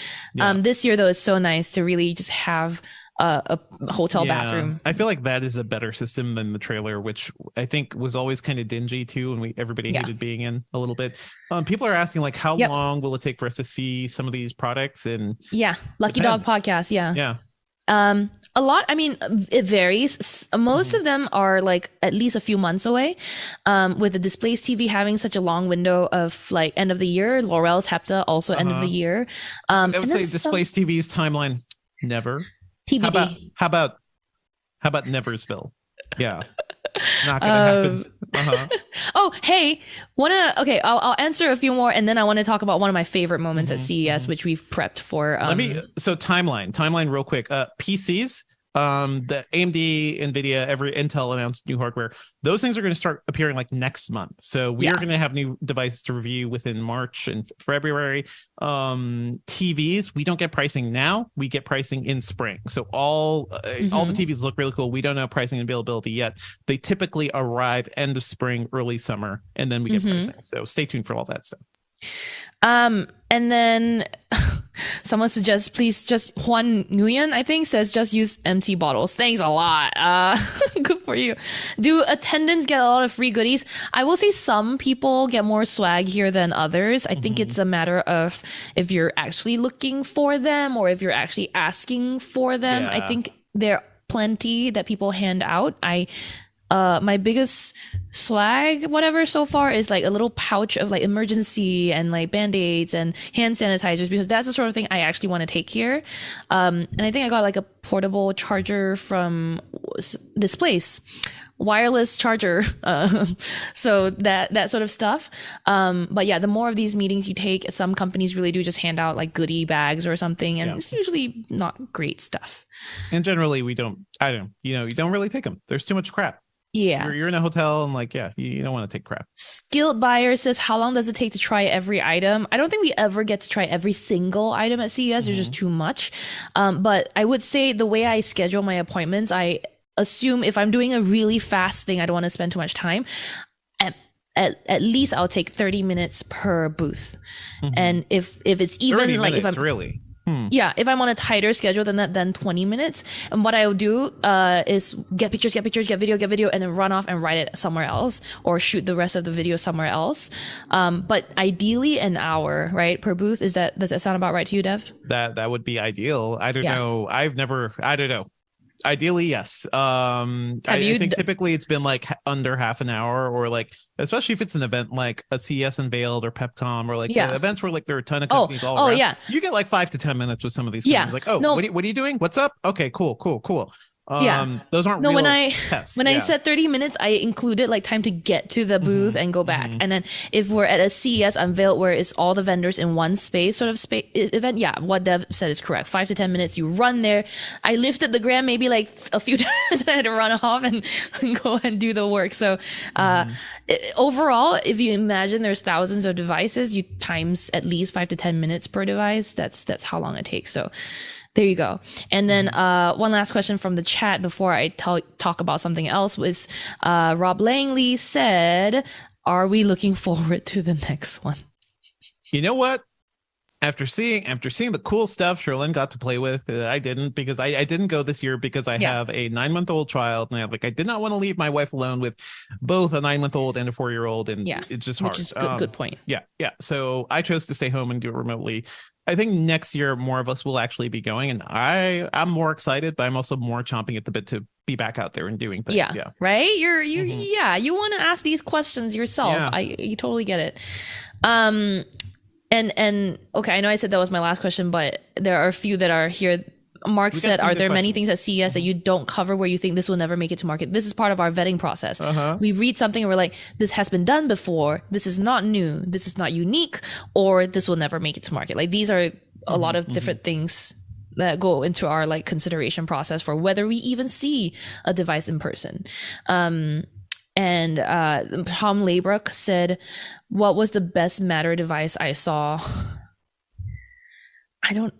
This year though, it's so nice to really just have a hotel bathroom. I feel like that is a better system than the trailer, which I think was always kind of dingy too, and everybody hated being in a little bit. People are asking like, how long will it take for us to see some of these products? And Lucky Dog podcast. A lot. I mean, it varies. Most of them are like at least a few months away. With the Displace TV having such a long window of like end of the year, L'Oreal's HAPTA also end of the year. I would say Displace TV's timeline never. TBD. How about Neversville? Yeah. Not gonna happen. Oh, hey, I'll answer a few more, and then I want to talk about one of my favorite moments at CES, which we've prepped for. So timeline real quick. PCs, the AMD, Nvidia, every Intel announced new hardware. Those things are going to start appearing like next month. So we are going to have new devices to review within March and February. TVs, we don't get pricing now. We get pricing in spring. So all the TVs look really cool. We don't know pricing and availability yet. They typically arrive end of spring, early summer, and then we get pricing. So stay tuned for all that stuff. And then someone suggests, please just Juan Nguyen, I think, says just use empty bottles. Thanks a lot. Good for you. Do attendants get a lot of free goodies? I will say some people get more swag here than others. I think it's a matter of if you're actually looking for them or if you're actually asking for them. I think there plenty that people hand out. My biggest swag, whatever, so far is like a little pouch of like emergency and like band-aids and hand sanitizers, because that's the sort of thing I actually want to take here. And I think I got like a portable charger from Displace, wireless charger. So that sort of stuff. But yeah, the more of these meetings you take, some companies really do just hand out like goodie bags or something, and it's usually not great stuff. And generally you don't really take them. There's too much crap. Yeah. You're in a hotel and like, you don't want to take crap. Skilled Buyer says, how long does it take to try every item? I don't think we ever get to try every single item at CES. There's just too much. But I would say the way I schedule my appointments, I assume if I'm doing a really fast thing, I don't want to spend too much time. At least I'll take 30 minutes per booth. And if it's even like, if I'm really... Yeah, if I'm on a tighter schedule than that, then 20 minutes. And what I'll do is get pictures, get video, and then run off and write it somewhere else, or shoot the rest of the video somewhere else. But ideally an hour, right, per booth. Does that sound about right to you, Dev? That would be ideal. I don't know. I don't know. Ideally, yes. I think typically it's been like under half an hour, or like, especially if it's an event like a CES Unveiled or PepCom, or like events where like there are a ton of companies all around. Yeah. You get like 5 to 10 minutes with some of these companies. Like, what are you doing? What's up? Okay, cool. Those aren't real tests. When I said 30 minutes, I included like time to get to the booth and go back. And then if we're at a CES Unveiled where it's all the vendors in one space event, what Dev said is correct. 5 to 10 minutes, you run there. I lifted the gram maybe like a few times. I had to run off and go and do the work. So overall, if you imagine there's thousands of devices, you times at least 5 to 10 minutes per device. That's how long it takes. So there you go. And then one last question from the chat before I talk about something else was Rob Langley said, are we looking forward to the next one? You know what? After seeing the cool stuff Sherlyn got to play with, I didn't, because I didn't go this year because I have a 9-month-old child, and I did not want to leave my wife alone with both a 9-month-old and a 4-year-old, and it's just hard. Which is good point. Yeah. So I chose to stay home and do it remotely. I think next year more of us will actually be going, and I'm more excited, but I'm also more chomping at the bit to be back out there and doing things. Yeah. Right? You want to ask these questions yourself. You totally get it. And okay, I know I said that was my last question, but there are a few that are here. Mark said, are there many things at CES that you don't cover where you think this will never make it to market? This is part of our vetting process. We read something and we're like, this has been done before. This is not new. This is not unique, or this will never make it to market. Like, these are a lot of different things that go into our like consideration process for whether we even see a device in person. And Tom Laybrook said, what was the best Matter device I saw? I don't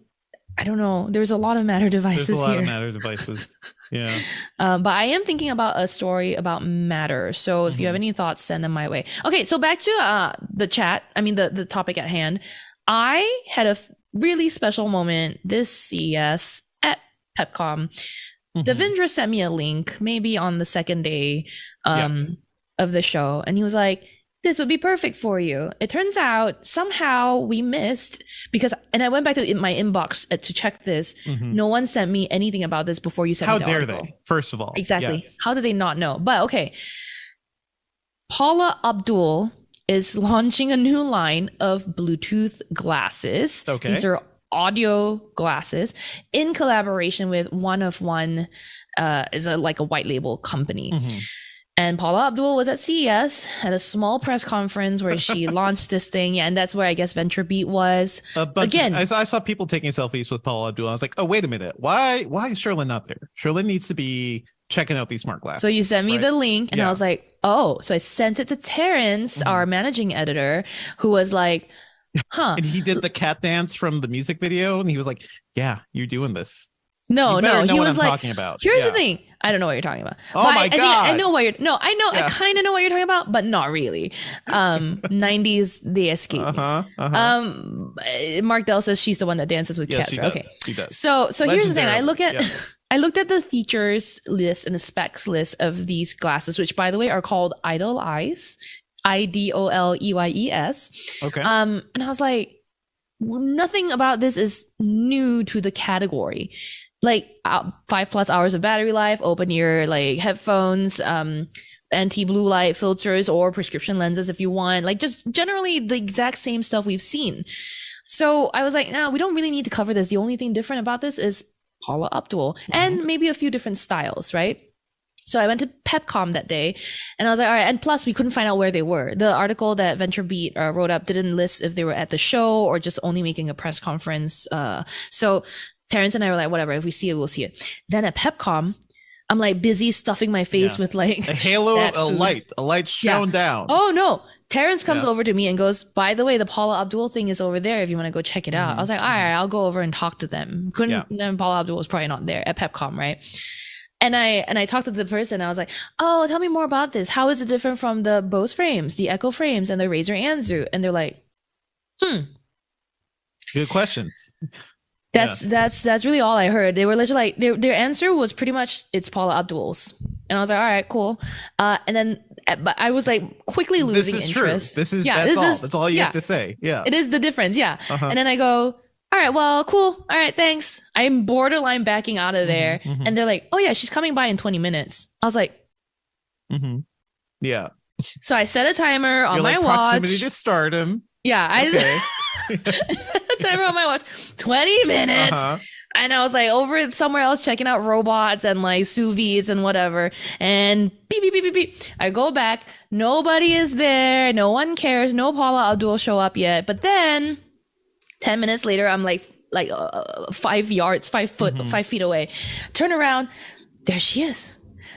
know. There's a lot of Matter devices here. There's a lot of Matter devices. Yeah. But I am thinking about a story about Matter. So if you have any thoughts, send them my way. Okay. So back to the chat. I mean, the topic at hand. I had a really special moment this CES at PepCom. Devendra sent me a link maybe on the second day of the show. And he was like, this would be perfect for you. It turns out somehow we missed, and I went back to my inbox to check this. No one sent me anything about this before you sent me the article. How dare they, first of all. Exactly. Yes. How did they not know? But okay. Paula Abdul is launching a new line of Bluetooth glasses. Okay. These are audio glasses in collaboration with One of One, is like a white label company. And Paula Abdul was at CES at a small press conference where she launched this thing. Yeah, and that's where I guess VentureBeat was. Again, I saw people taking selfies with Paula Abdul. I was like, oh, wait a minute. Why is Sherlyn not there? Sherlyn needs to be checking out these smart glasses. So you sent me the link, and I was like, oh. So I sent it to Terrence, our managing editor, who was like, huh. And he did the cat dance from the music video, and he was like, yeah, you're doing this. No, he was like, talking about. Here's the thing. I don't know what you're talking about. Oh my God. I know what you're, I kind of know what you're talking about, but not really. 90s, they escape me. Mark Dell says she's the one that dances with cats. Right? Okay. She does. So here's the thing. I looked at the features list and the specs list of these glasses, which by the way are called Idol Eyes, IDOLEYES. Okay. And I was like, nothing about this is new to the category. like 5+ hours of battery life, open ear like headphones, anti-blue light filters or prescription lenses if you want, like just generally the exact same stuff we've seen. So I was like, no, we don't really need to cover this. The only thing different about this is Paula Abdul and maybe a few different styles, right? So I went to PepCom that day and I was like, all right. And plus we couldn't find out where they were. The article that VentureBeat wrote up didn't list if they were at the show or just only making a press conference. So Terrence and I were like, whatever, if we see it, we'll see it. Then at PepCom, I'm like busy stuffing my face with like a halo, a light shone down. Oh no. Terrence comes over to me and goes, by the way, the Paula Abdul thing is over there if you want to go check it out. I was like, all right, I'll go over and talk to them. Then Paula Abdul was probably not there at PepCom, right? And I talked to the person. I was like, oh, tell me more about this. How is it different from the Bose frames, the Echo frames, and the Razer Anzu? And they're like, good questions. That's really all I heard. They were literally like, their answer was pretty much, it's Paula Abdul's. And I was like, all right, cool. And then, but I was like quickly losing interest. This is true. That's all you have to say. Yeah. It is the difference. Yeah. And then I go, all right, well, cool. All right, thanks. I'm borderline backing out of there. And they're like, oh yeah, she's coming by in 20 minutes. I was like, yeah. So I set a timer on my watch. Proximity to stardom. Yeah. I set a timer on my watch, 20 minutes. And I was like over somewhere else checking out robots and like sous vides and whatever. And beep, beep, beep, beep, beep. I go back. Nobody is there. No one cares. No Paula Abdul show up yet. But then 10 minutes later, I'm like 5 feet away. Turn around. There she is.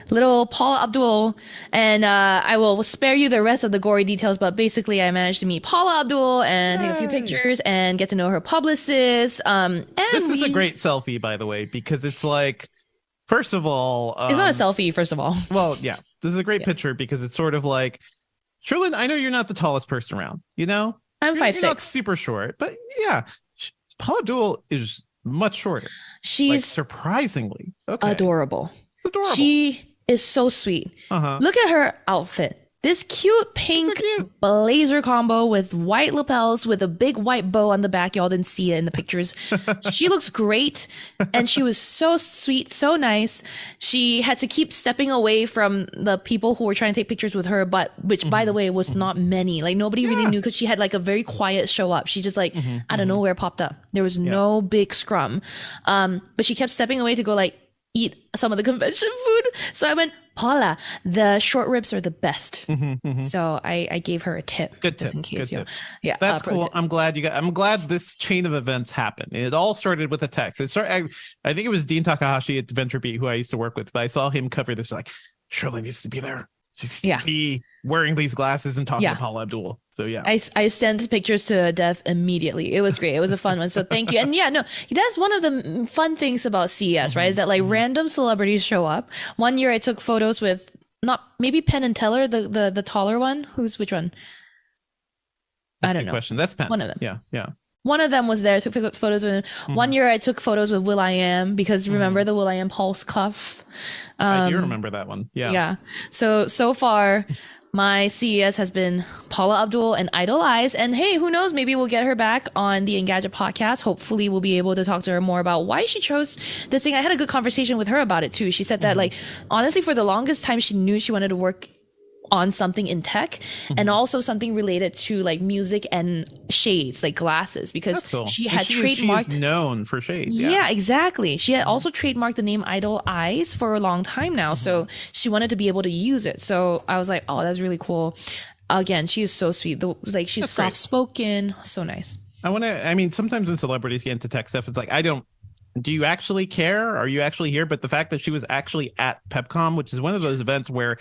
Little Paula Abdul. And I will spare you the rest of the gory details, but basically I managed to meet Paula Abdul and take a few pictures and get to know her publicist. And this is a great selfie, by the way, because it's like, first of all, it's not a selfie, first of all. Well, yeah, this is a great picture because it's sort of like, Sherlyn, I know you're not the tallest person around, you know? I'm 5'6". You're not super short, but yeah, Paula Abdul is much shorter. She's like, surprisingly adorable. It's adorable. She is so sweet. Look at her outfit. This cute pink blazer combo with white lapels with a big white bow on the back. Y'all didn't see it in the pictures. She looks great. And she was so sweet, so nice. She had to keep stepping away from the people who were trying to take pictures with her, but which, by the way, was not many. Like nobody really knew because she had like a very quiet show up. She just like, out of nowhere popped up. There was no big scrum. But she kept stepping away to go like eat some of the convention food. So I went, Paula, the short ribs are the best. So I gave her a tip. Good tip. Just in case, yeah, that's cool. I'm glad I'm glad this chain of events happened. It all started with a text. I think it was Dean Takahashi at VentureBeat who I used to work with, but I saw him cover this like, Shirley needs to be there. She needs to be wearing these glasses and talking to Paula Abdul. So yeah, I sent pictures to Dev immediately. It was great. It was a fun one. So thank you. And yeah, no, that's one of the fun things about CES, right? Is that like random celebrities show up. One year I took photos with maybe Penn and Teller, the taller one. Which one? I don't know. Question. That's Penn. One of them. Yeah. One of them was there. I took photos with him. 1 year I took photos with will.i.am because remember the will.i.am Pulse cuff? I do remember that one. Yeah. Yeah. So far, my CES has been Paula Abdul and Idol Eyes. And hey, who knows? Maybe we'll get her back on the Engadget podcast. Hopefully we'll be able to talk to her more about why she chose this thing. I had a good conversation with her about it too. She said that like, honestly, for the longest time, she knew she wanted to work on something in tech and also something related to like music and shades, like glasses, because she had trademarked. She's known for shades. Yeah, exactly. She had also trademarked the name Idol Eyes for a long time now. So she wanted to be able to use it. So I was like, oh, that's really cool. Again, she is so sweet. Like she's soft spoken. So nice. I mean, sometimes when celebrities get into tech stuff, it's like, do you actually care? Are you actually here? But the fact that she was actually at PepCom, which is one of those events where,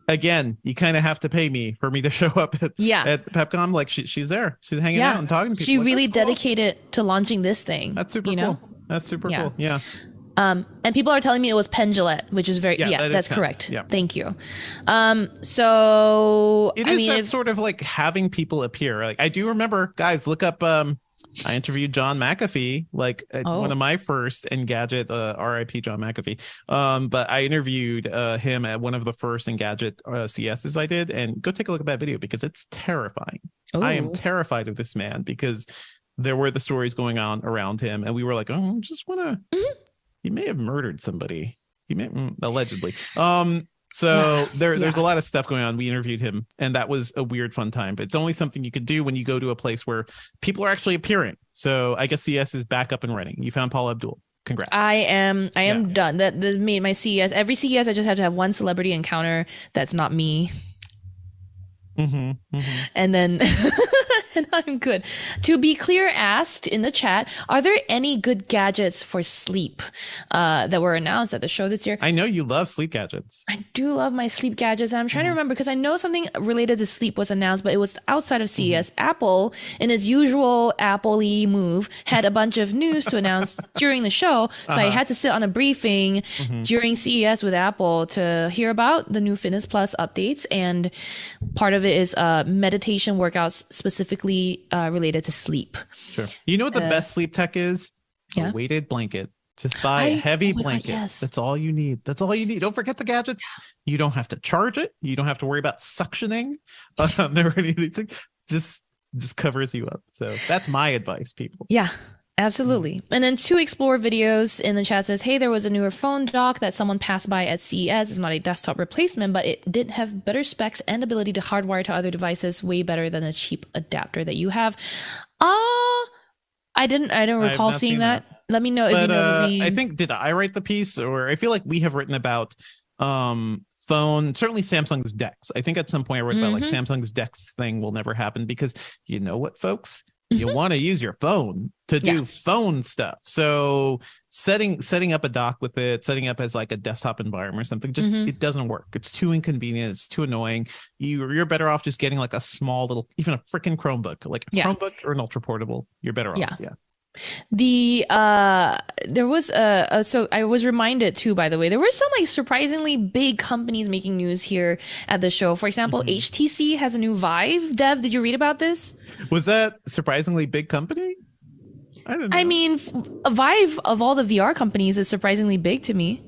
again, you kind of have to pay me for me to show up at PepCom. Like she's there. She's hanging out and talking to people. She really dedicated to launching this thing. That's super cool. That's super cool. Yeah. And people are telling me it was Penn Jillette, which is very, that's correct. Yeah. Thank you. So it is that sort of like having people appear. Like I do remember, guys, look up, I interviewed John McAfee, like one of my first Engadget, RIP John McAfee. But I interviewed him at one of the first Engadget CSs I did, and go take a look at that video because it's terrifying. Ooh. I am terrified of this man because there were the stories going on around him, and we were like, oh, I just want to may have murdered somebody. He may allegedly. So there's a lot of stuff going on. We interviewed him, and that was a weird, fun time. But it's only something you could do when you go to a place where people are actually appearing. So I guess CES is back up and running. You found Paula Abdul. Congrats. I am done. That made my CES. Every CES, I just have to have one celebrity encounter that's not me. And then and I'm good. To be clear, asked in the chat, are there any good gadgets for sleep that were announced at the show this year? I know you love sleep gadgets. I do love my sleep gadgets. And I'm trying to remember because I know something related to sleep was announced, but it was outside of CES. Apple, in its usual Apple-y move, had a bunch of news to announce during the show. So I had to sit on a briefing during CES with Apple to hear about the new Fitness Plus updates. And part of it is meditation workouts specifically related to sleep. Sure. You know what the best sleep tech is? A weighted blanket. Just buy a heavy blanket. God, yes. That's all you need. That's all you need. Don't forget the gadgets. You don't have to charge it. You don't have to worry about suctioning or anything. Just covers you up. So that's my advice, people. Yeah. Absolutely. And then 2 Explore videos in the chat says, hey, there was a newer phone dock that someone passed by at CES. It's not a desktop replacement, but it did have better specs and ability to hardwire to other devices, way better than a cheap adapter that you have. I didn't recall seeing that. Let me know if you know. I think, did I write the piece? Or I feel like we have written about phone, certainly Samsung's DeX. I think at some point I wrote about like Samsung's DeX thing will never happen because you know what, folks? You want to use your phone to do phone stuff. So setting up a dock with it, setting up as like a desktop environment or something, just it doesn't work. It's too inconvenient. It's too annoying. You're better off just getting like a small little, even a freaking Chromebook, like a Chromebook or an ultra portable. You're better off. Yeah. There was so I was reminded too, by the way, there were some like surprisingly big companies making news here at the show. For example, HTC has a new Vive. Dev, did you read about this? Was that surprisingly big company? I don't know. I mean, Vive of all the VR companies is surprisingly big to me.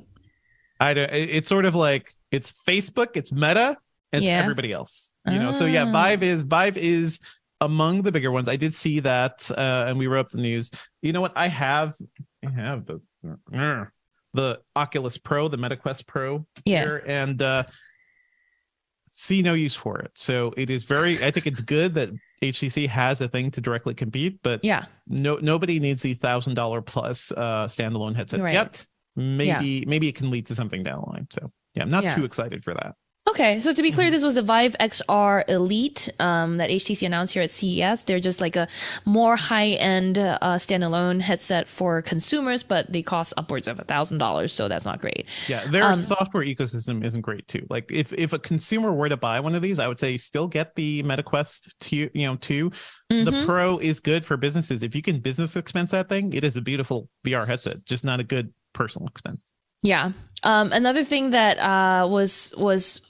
It's sort of like it's Facebook, it's Meta, and it's everybody else. You know, so yeah, Vive is among the bigger ones. I did see that, and we wrote up the news. You know what? I have the Oculus Pro, the MetaQuest Pro here, and see no use for it. So it is I think it's good that HTC has a thing to directly compete, but nobody needs the $1,000 plus standalone headsets yet. Maybe it can lead to something down the line. So yeah, I'm not too excited for that. Okay, so to be clear, this was the Vive XR Elite that HTC announced here at CES. They're just like a more high-end standalone headset for consumers, but they cost upwards of $1,000, so that's not great. Yeah, their software ecosystem isn't great too. Like if a consumer were to buy one of these, I would say still get the MetaQuest 2. The Pro is good for businesses. If you can business expense that thing, it is a beautiful VR headset, just not a good personal expense. Yeah. Another thing that was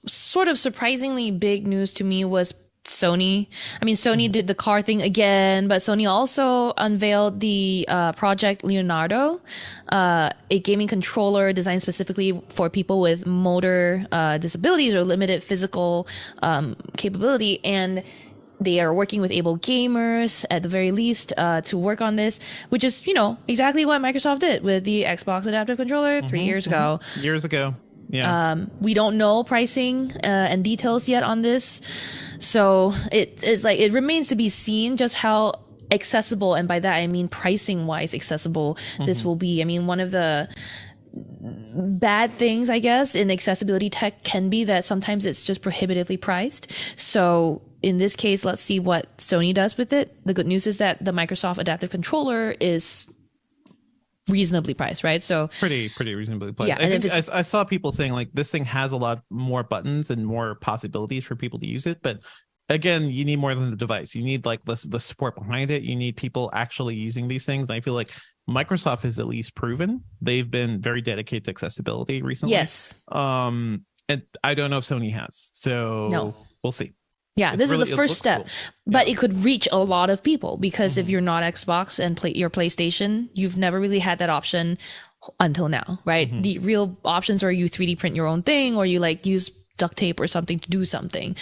sort of surprisingly big news to me was Sony. I mean, Sony did the car thing again, but Sony also unveiled the Project Leonardo, a gaming controller designed specifically for people with motor disabilities or limited physical capability. And they are working with able gamers at the very least to work on this, which is, exactly what Microsoft did with the Xbox Adaptive Controller 3 years ago. Yeah. We don't know pricing and details yet on this. So it remains to be seen just how accessible, and by that I mean pricing wise accessible, this will be. I mean, one of the bad things, I guess, in accessibility tech can be that sometimes it's just prohibitively priced. So in this case, let's see what Sony does with it. The good news is that the Microsoft Adaptive Controller is reasonably priced, right? So pretty reasonably priced. Yeah, I saw people saying like this thing has a lot more buttons and more possibilities for people to use it, but again, you need more than the device. You need like the support behind it. You need people actually using these things. And I feel like Microsoft has at least proven they've been very dedicated to accessibility recently. Yes. And I don't know if Sony has. So we'll see. Yeah, this is the first step, but it could reach a lot of people because if you're not Xbox and your PlayStation, you've never really had that option until now, right? The real options are you 3D print your own thing or you like use duct tape or something to do something.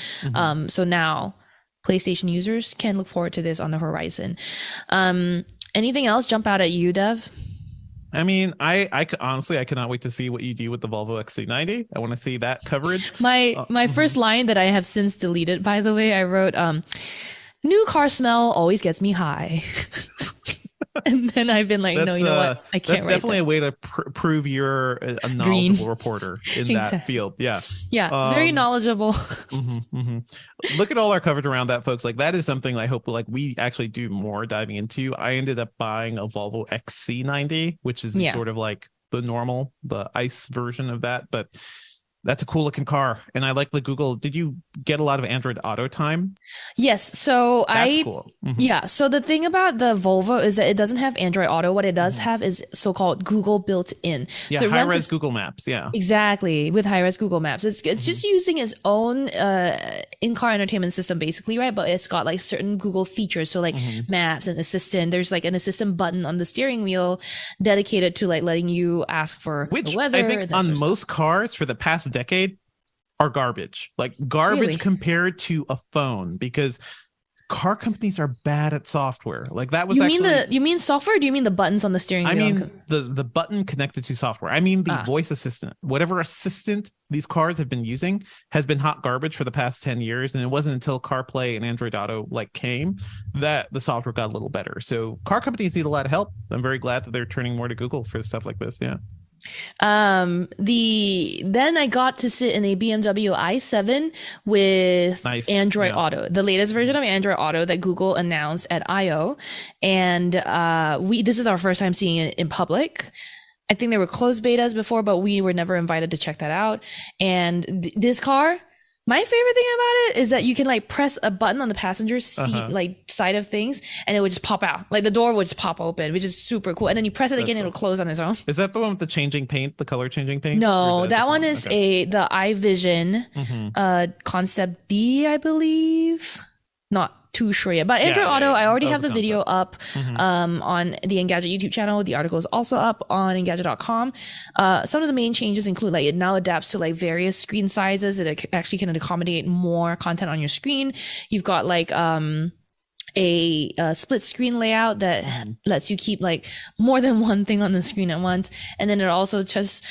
So now PlayStation users can look forward to this on the horizon. Anything else jump out at you, Dev? I mean, honestly, I cannot wait to see what you do with the Volvo XC90. I want to see that coverage. My first line that I have since deleted, by the way, I wrote, new car smell always gets me high. And then I've been like, no, you know what? I can't. That's definitely a way to prove you're a knowledgeable reporter in that field. Yeah. Yeah. Very knowledgeable. Look at all our coverage around that, folks. Like that is something I hope like we actually do more diving into. I ended up buying a Volvo XC90, which is sort of like the ICE version of that, but that's a cool looking car. And I like the Google. Did you get a lot of Android Auto time? Yes. So that's cool. Yeah. So the thing about the Volvo is that it doesn't have Android Auto. What it does have is so-called Google built in. Yeah. So high-res Google Maps. Yeah. Exactly. With high-res Google Maps. It's just using its own in-car entertainment system basically, right? But it's got like certain Google features. So like Maps and Assistant. There's like an Assistant button on the steering wheel dedicated to like letting you ask for the weather. I think on most cars for the past decade are garbage, like garbage compared to a phone, because car companies are bad at software. Like that was you mean software, or do you mean the buttons on the steering wheel? I mean the button connected to software. I mean the voice assistant. Whatever assistant these cars have been using has been hot garbage for the past 10 years, and it wasn't until CarPlay and Android Auto like came that the software got a little better. So car companies need a lot of help. I'm very glad that they're turning more to Google for stuff like this. Yeah. Then I got to sit in a BMW i7 with Android Auto, the latest version of Android Auto that Google announced at I/O, and this is our first time seeing it in public. I think there were closed betas before, but we were never invited to check that out. And this car, my favorite thing about it is that you can like press a button on the passenger seat like side of things, and it would just pop out. Like the door would just pop open, which is super cool. And then you press it again, it'll close on its own. Is that the one with the changing paint, the color changing paint? No, that one is the iVision Concept D, I believe. Not too sure yet, but Android Auto, I already have the video up on the Engadget YouTube channel. The article is also up on Engadget.com. Some of the main changes include like it now adapts to like various screen sizes. It actually can accommodate more content on your screen. You've got like a split screen layout that lets you keep like more than one thing on the screen at once, and then it also just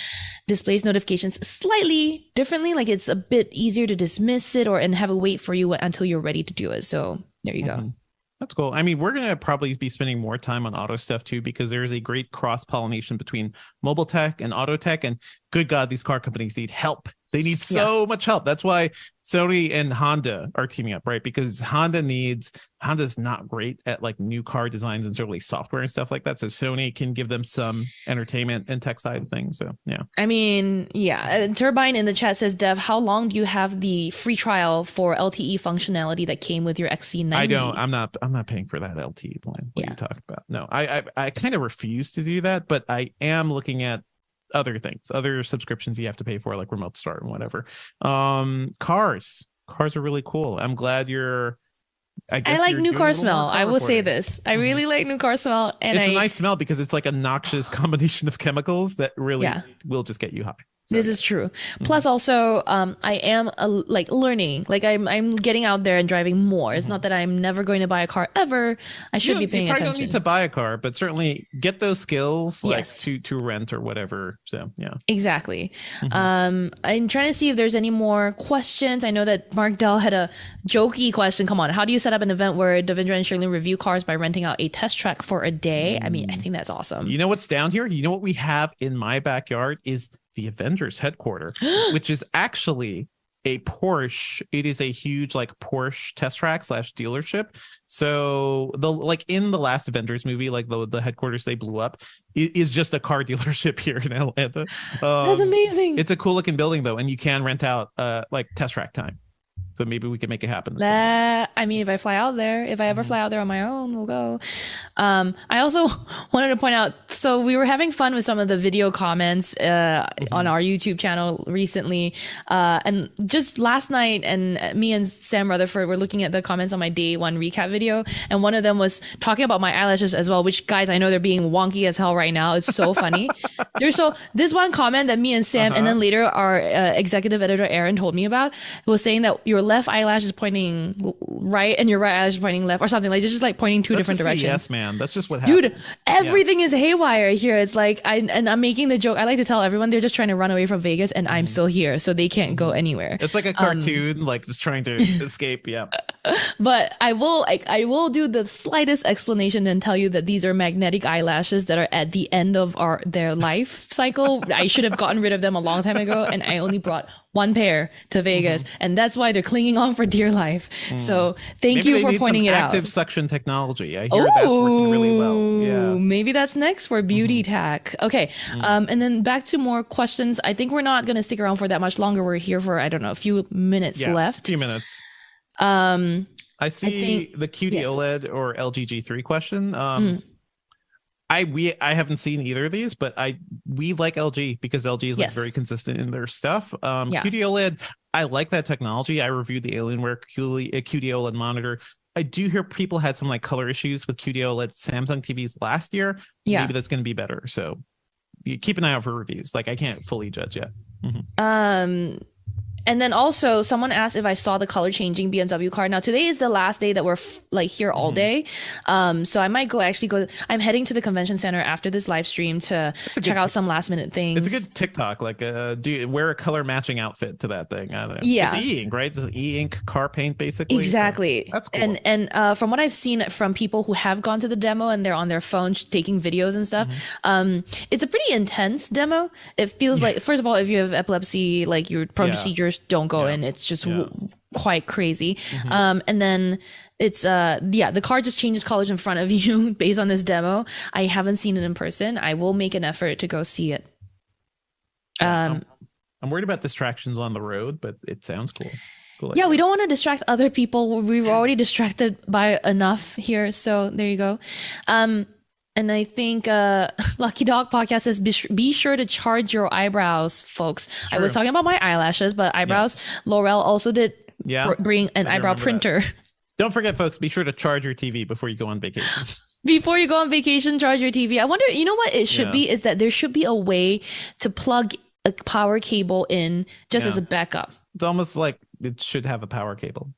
displays notifications slightly differently. Like it's a bit easier to dismiss it and have it wait for you until you're ready to do it. So there you go. That's cool. I mean, we're going to probably be spending more time on auto stuff too, because there is a great cross pollination between mobile tech and auto tech, and good God, these car companies need help. They need so much help. That's why Sony and Honda are teaming up, right? Because Honda's not great at like new car designs and certainly software and stuff like that. So Sony can give them some entertainment and tech side of things. So yeah. I mean, Turbine in the chat says, Dev, how long do you have the free trial for LTE functionality that came with your XC90? I don't. I'm not paying for that LTE plan. What are you talking about? No, I kind of refuse to do that, but I am looking at other things, other subscriptions you have to pay for, like Remote Start and whatever. Cars are really cool. I'm glad I like new car smell. I will say this. I really like new car smell, and it's a nice smell because it's like a noxious combination of chemicals that really will just get you high. So, this is true. Plus, also, I am learning. Like I'm getting out there and driving more. It's not that I'm never going to buy a car ever. I should be paying attention. You don't need to buy a car, but certainly get those skills like to rent or whatever. So yeah, exactly. I'm trying to see if there's any more questions. I know that Mark Dell had a jokey question. Come on, how do you set up an event where Devendra and Shirley review cars by renting out a test track for a day? I mean, I think that's awesome. You know what's down here? You know what we have in my backyard is the Avengers headquarters, which is actually a Porsche. It is a huge like Porsche test track / dealership. So in the last Avengers movie, like the headquarters they blew up is just a car dealership here in Atlanta. That's amazing. It's a cool looking building though, and you can rent out like test track time. So maybe we can make it happen. I mean, if I ever fly out there on my own, we'll go. I also wanted to point out, so we were having fun with some of the video comments on our YouTube channel recently. And just last night, and me and Sam Rutherford were looking at the comments on my day one recap video. And one of them was talking about my eyelashes as well, which, guys, I know they're being wonky as hell right now. It's so funny. This one comment that me and Sam, and then later our executive editor, Aaron, told me about was saying that your left eyelash is pointing right and your right eyelash is pointing left or something. Like, it's just like pointing two different directions. Yes, man. That's just what happens. Dude, everything is haywire here. It's like, I'm making the joke. I like to tell everyone they're just trying to run away from Vegas and I'm still here. So they can't go anywhere. It's like a cartoon, like just trying to escape. Yeah. But I will do the slightest explanation and tell you that these are magnetic eyelashes that are at the end of their life cycle. I should have gotten rid of them a long time ago, and I only brought one pair to Vegas, and that's why they're clinging on for dear life. So thank you for pointing it out. Active suction technology. I hear that's working really well. Yeah. Maybe that's next for beauty tech. Okay. And then back to more questions. I think we're not going to stick around for that much longer. We're here for, I don't know, a few minutes left. A few minutes. I see the QD OLED or LG G3 question. I haven't seen either of these, but we like LG because LG is like very consistent in their stuff. QD OLED, I like that technology. I reviewed the Alienware QD OLED monitor. I do hear people had some like color issues with QD OLED Samsung TVs last year. Maybe that's going to be better. So you keep an eye out for reviews. Like, I can't fully judge yet. And then also someone asked if I saw the color changing BMW car. Now today is the last day that we're like here all day. So I might go. I'm heading to the convention center after this live stream to check out some last minute things. It's a good TikTok. Like, do you wear a color matching outfit to that thing? I don't know. Yeah. It's e-ink, right? It's e-ink car paint basically. Exactly. So that's cool. And from what I've seen from people who have gone to the demo and they're on their phones taking videos and stuff, it's a pretty intense demo. It feels like, first of all, if you have epilepsy, like your procedures don't go in. It's just quite crazy. And then it's the car just changes colors in front of you based on this demo. I haven't seen it in person. I will make an effort to go see it. I'm worried about distractions on the road, but it sounds cool. We don't want to distract other people. We were already distracted by enough here, so there you go. And I think Lucky Dog Podcast says, be sure to charge your eyebrows, folks. Sure. I was talking about my eyelashes, but eyebrows, L'Oreal also did bring an eyebrow printer. Don't forget, folks, be sure to charge your TV before you go on vacation. Before you go on vacation, charge your TV. I wonder, you know what it should be? Is that there should be a way to plug a power cable in just as a backup. It's almost like it should have a power cable.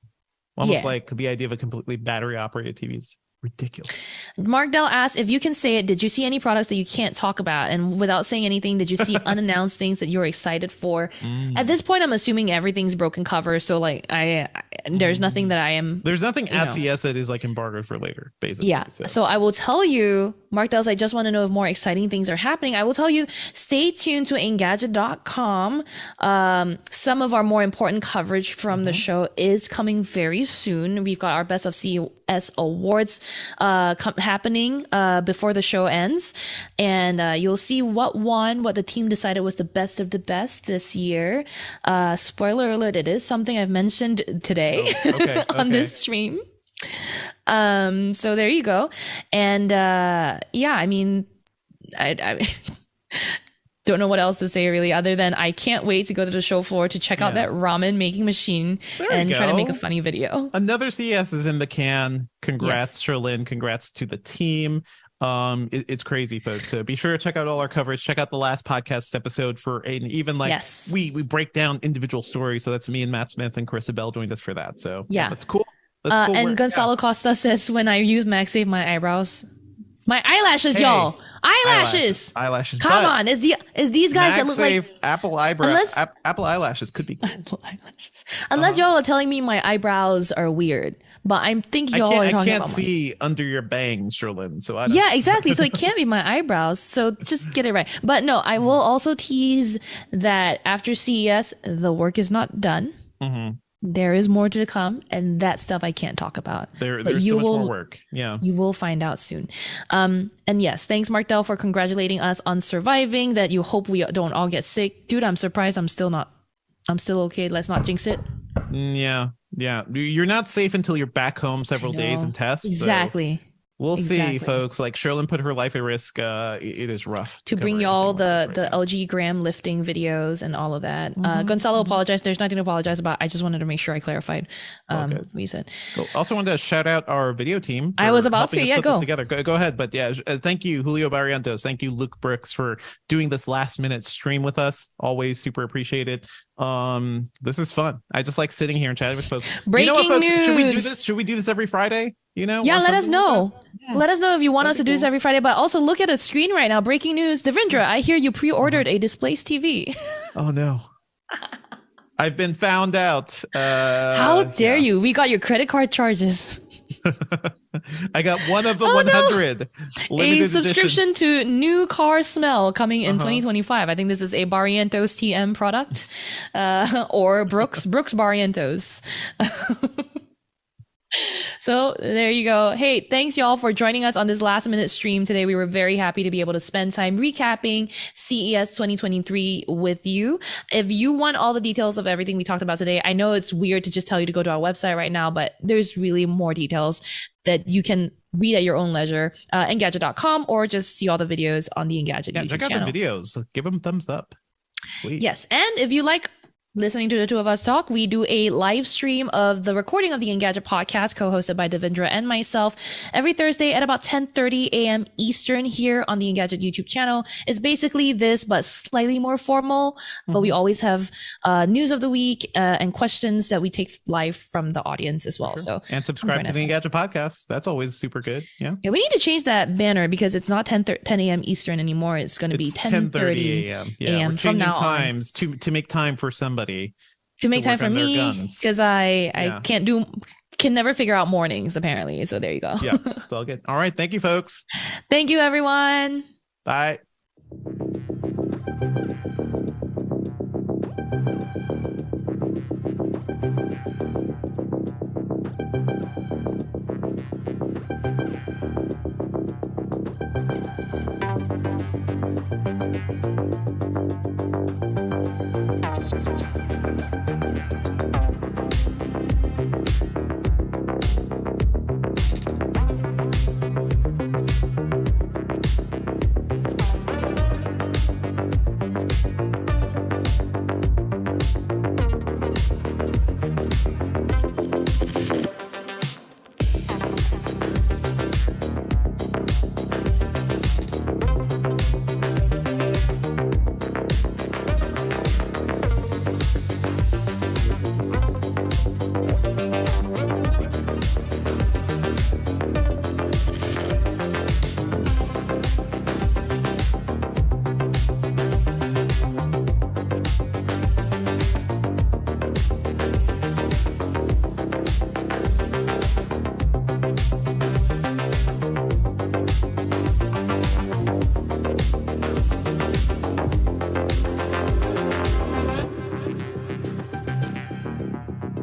Almost like the idea of a completely battery-operated TV is ridiculous. Mark Dell asked, if you can say it, did you see any products that you can't talk about? And without saying anything, did you see unannounced things that you're excited for? At this point, I'm assuming everything's broken cover. So like there's nothing that I am. There's nothing at CES that is like embargoed for later, basically. Yeah. So I will tell you, Mark Dell's, I just want to know if more exciting things are happening. I will tell you, stay tuned to Engadget.com. Some of our more important coverage from the show is coming very soon. We've got our Best of CES awards happening before the show ends, and you'll see what won, what the team decided was the best of the best this year. Spoiler alert, it is something I've mentioned today on this stream. So there you go. And I mean, I don't know what else to say really, other than I can't wait to go to the show floor to check out that ramen making machine and try to make a funny video. Another CES is in the can. Congrats, Sherlyn. Congrats to the team. It's crazy, folks. So be sure to check out all our coverage. Check out the last podcast episode we break down individual stories. So that's me and Matt Smith, and Carissa Bell joined us for that. So that's cool. And Gonzalo Costa says, when I use MagSafe, my eyebrows, my eyelashes, y'all, eyelashes. Come on, is these guys that look like Apple eyebrows? Apple eyelashes could be cool. Apple eyelashes. Unless y'all are telling me my eyebrows are weird, but I'm thinking y'all are talking about. I can't see under your bangs, Sherlyn. So I don't exactly. So it can't be my eyebrows. So just get it right. But no, I will also tease that after CES, the work is not done. There is more to come, and that stuff I can't talk about. There's so much more work. Yeah. You will find out soon. And yes, thanks, Mark Dell, for congratulating us on surviving, that you hope we don't all get sick. Dude, I'm surprised I'm still okay. Let's not jinx it. Yeah. You're not safe until you're back home several days and test. Exactly. So We'll see, folks. Like Sherlyn put her life at risk. It is rough to bring y'all the LG gram lifting videos and all of that. Gonzalo apologized. There's nothing to apologize about. I just wanted to make sure I clarified what you said. Cool. Also wanted to shout out our video team. I was about to. Yeah, go. Together. Go ahead. But yeah, thank you, Julio Barrientos. Thank you, Luke Brooks, for doing this last minute stream with us. Always super appreciated. This is fun. I just like sitting here and chatting with folks. Breaking news. Should we do this every Friday? Yeah, let us know. Yeah. Let us know if you want us to do this every Friday. But also look at the screen right now. Breaking news. Devendra, I hear you pre-ordered a Displace TV. Oh no. I've been found out. How dare you? We got your credit card charges. I got one of the 100. No. A subscription edition to New Car Smell coming in 2025. I think this is a Barrientos TM product, or Brooks Barrientos. So there you go. Hey, thanks y'all for joining us on this last minute stream today. We were very happy to be able to spend time recapping CES 2023 with you. If you want all the details of everything we talked about today, I know it's weird to just tell you to go to our website right now, but there's really more details that you can read at your own leisure, Engadget.com, or just see all the videos on the Engadget YouTube check out channel. The videos. Give them a thumbs up. Please. Yes, and if you like listening to the two of us talk, we do a live stream of the recording of the Engadget podcast, co-hosted by Devendra and myself, every Thursday at about 10:30 a.m. Eastern here on the Engadget YouTube channel. It's basically this, but slightly more formal. But we always have news of the week and questions that we take live from the audience as well. Sure. So and subscribe to the Engadget podcast. That's always super good. Yeah, we need to change that banner because it's not 10 a.m. Eastern anymore. It's going to be 10:30 a.m. Yeah, we're from now times on to make time for somebody. To make time for me, because I can never figure out mornings apparently. So there you go. Yeah, it's all good. All right, thank you, folks. Thank you, everyone. Bye.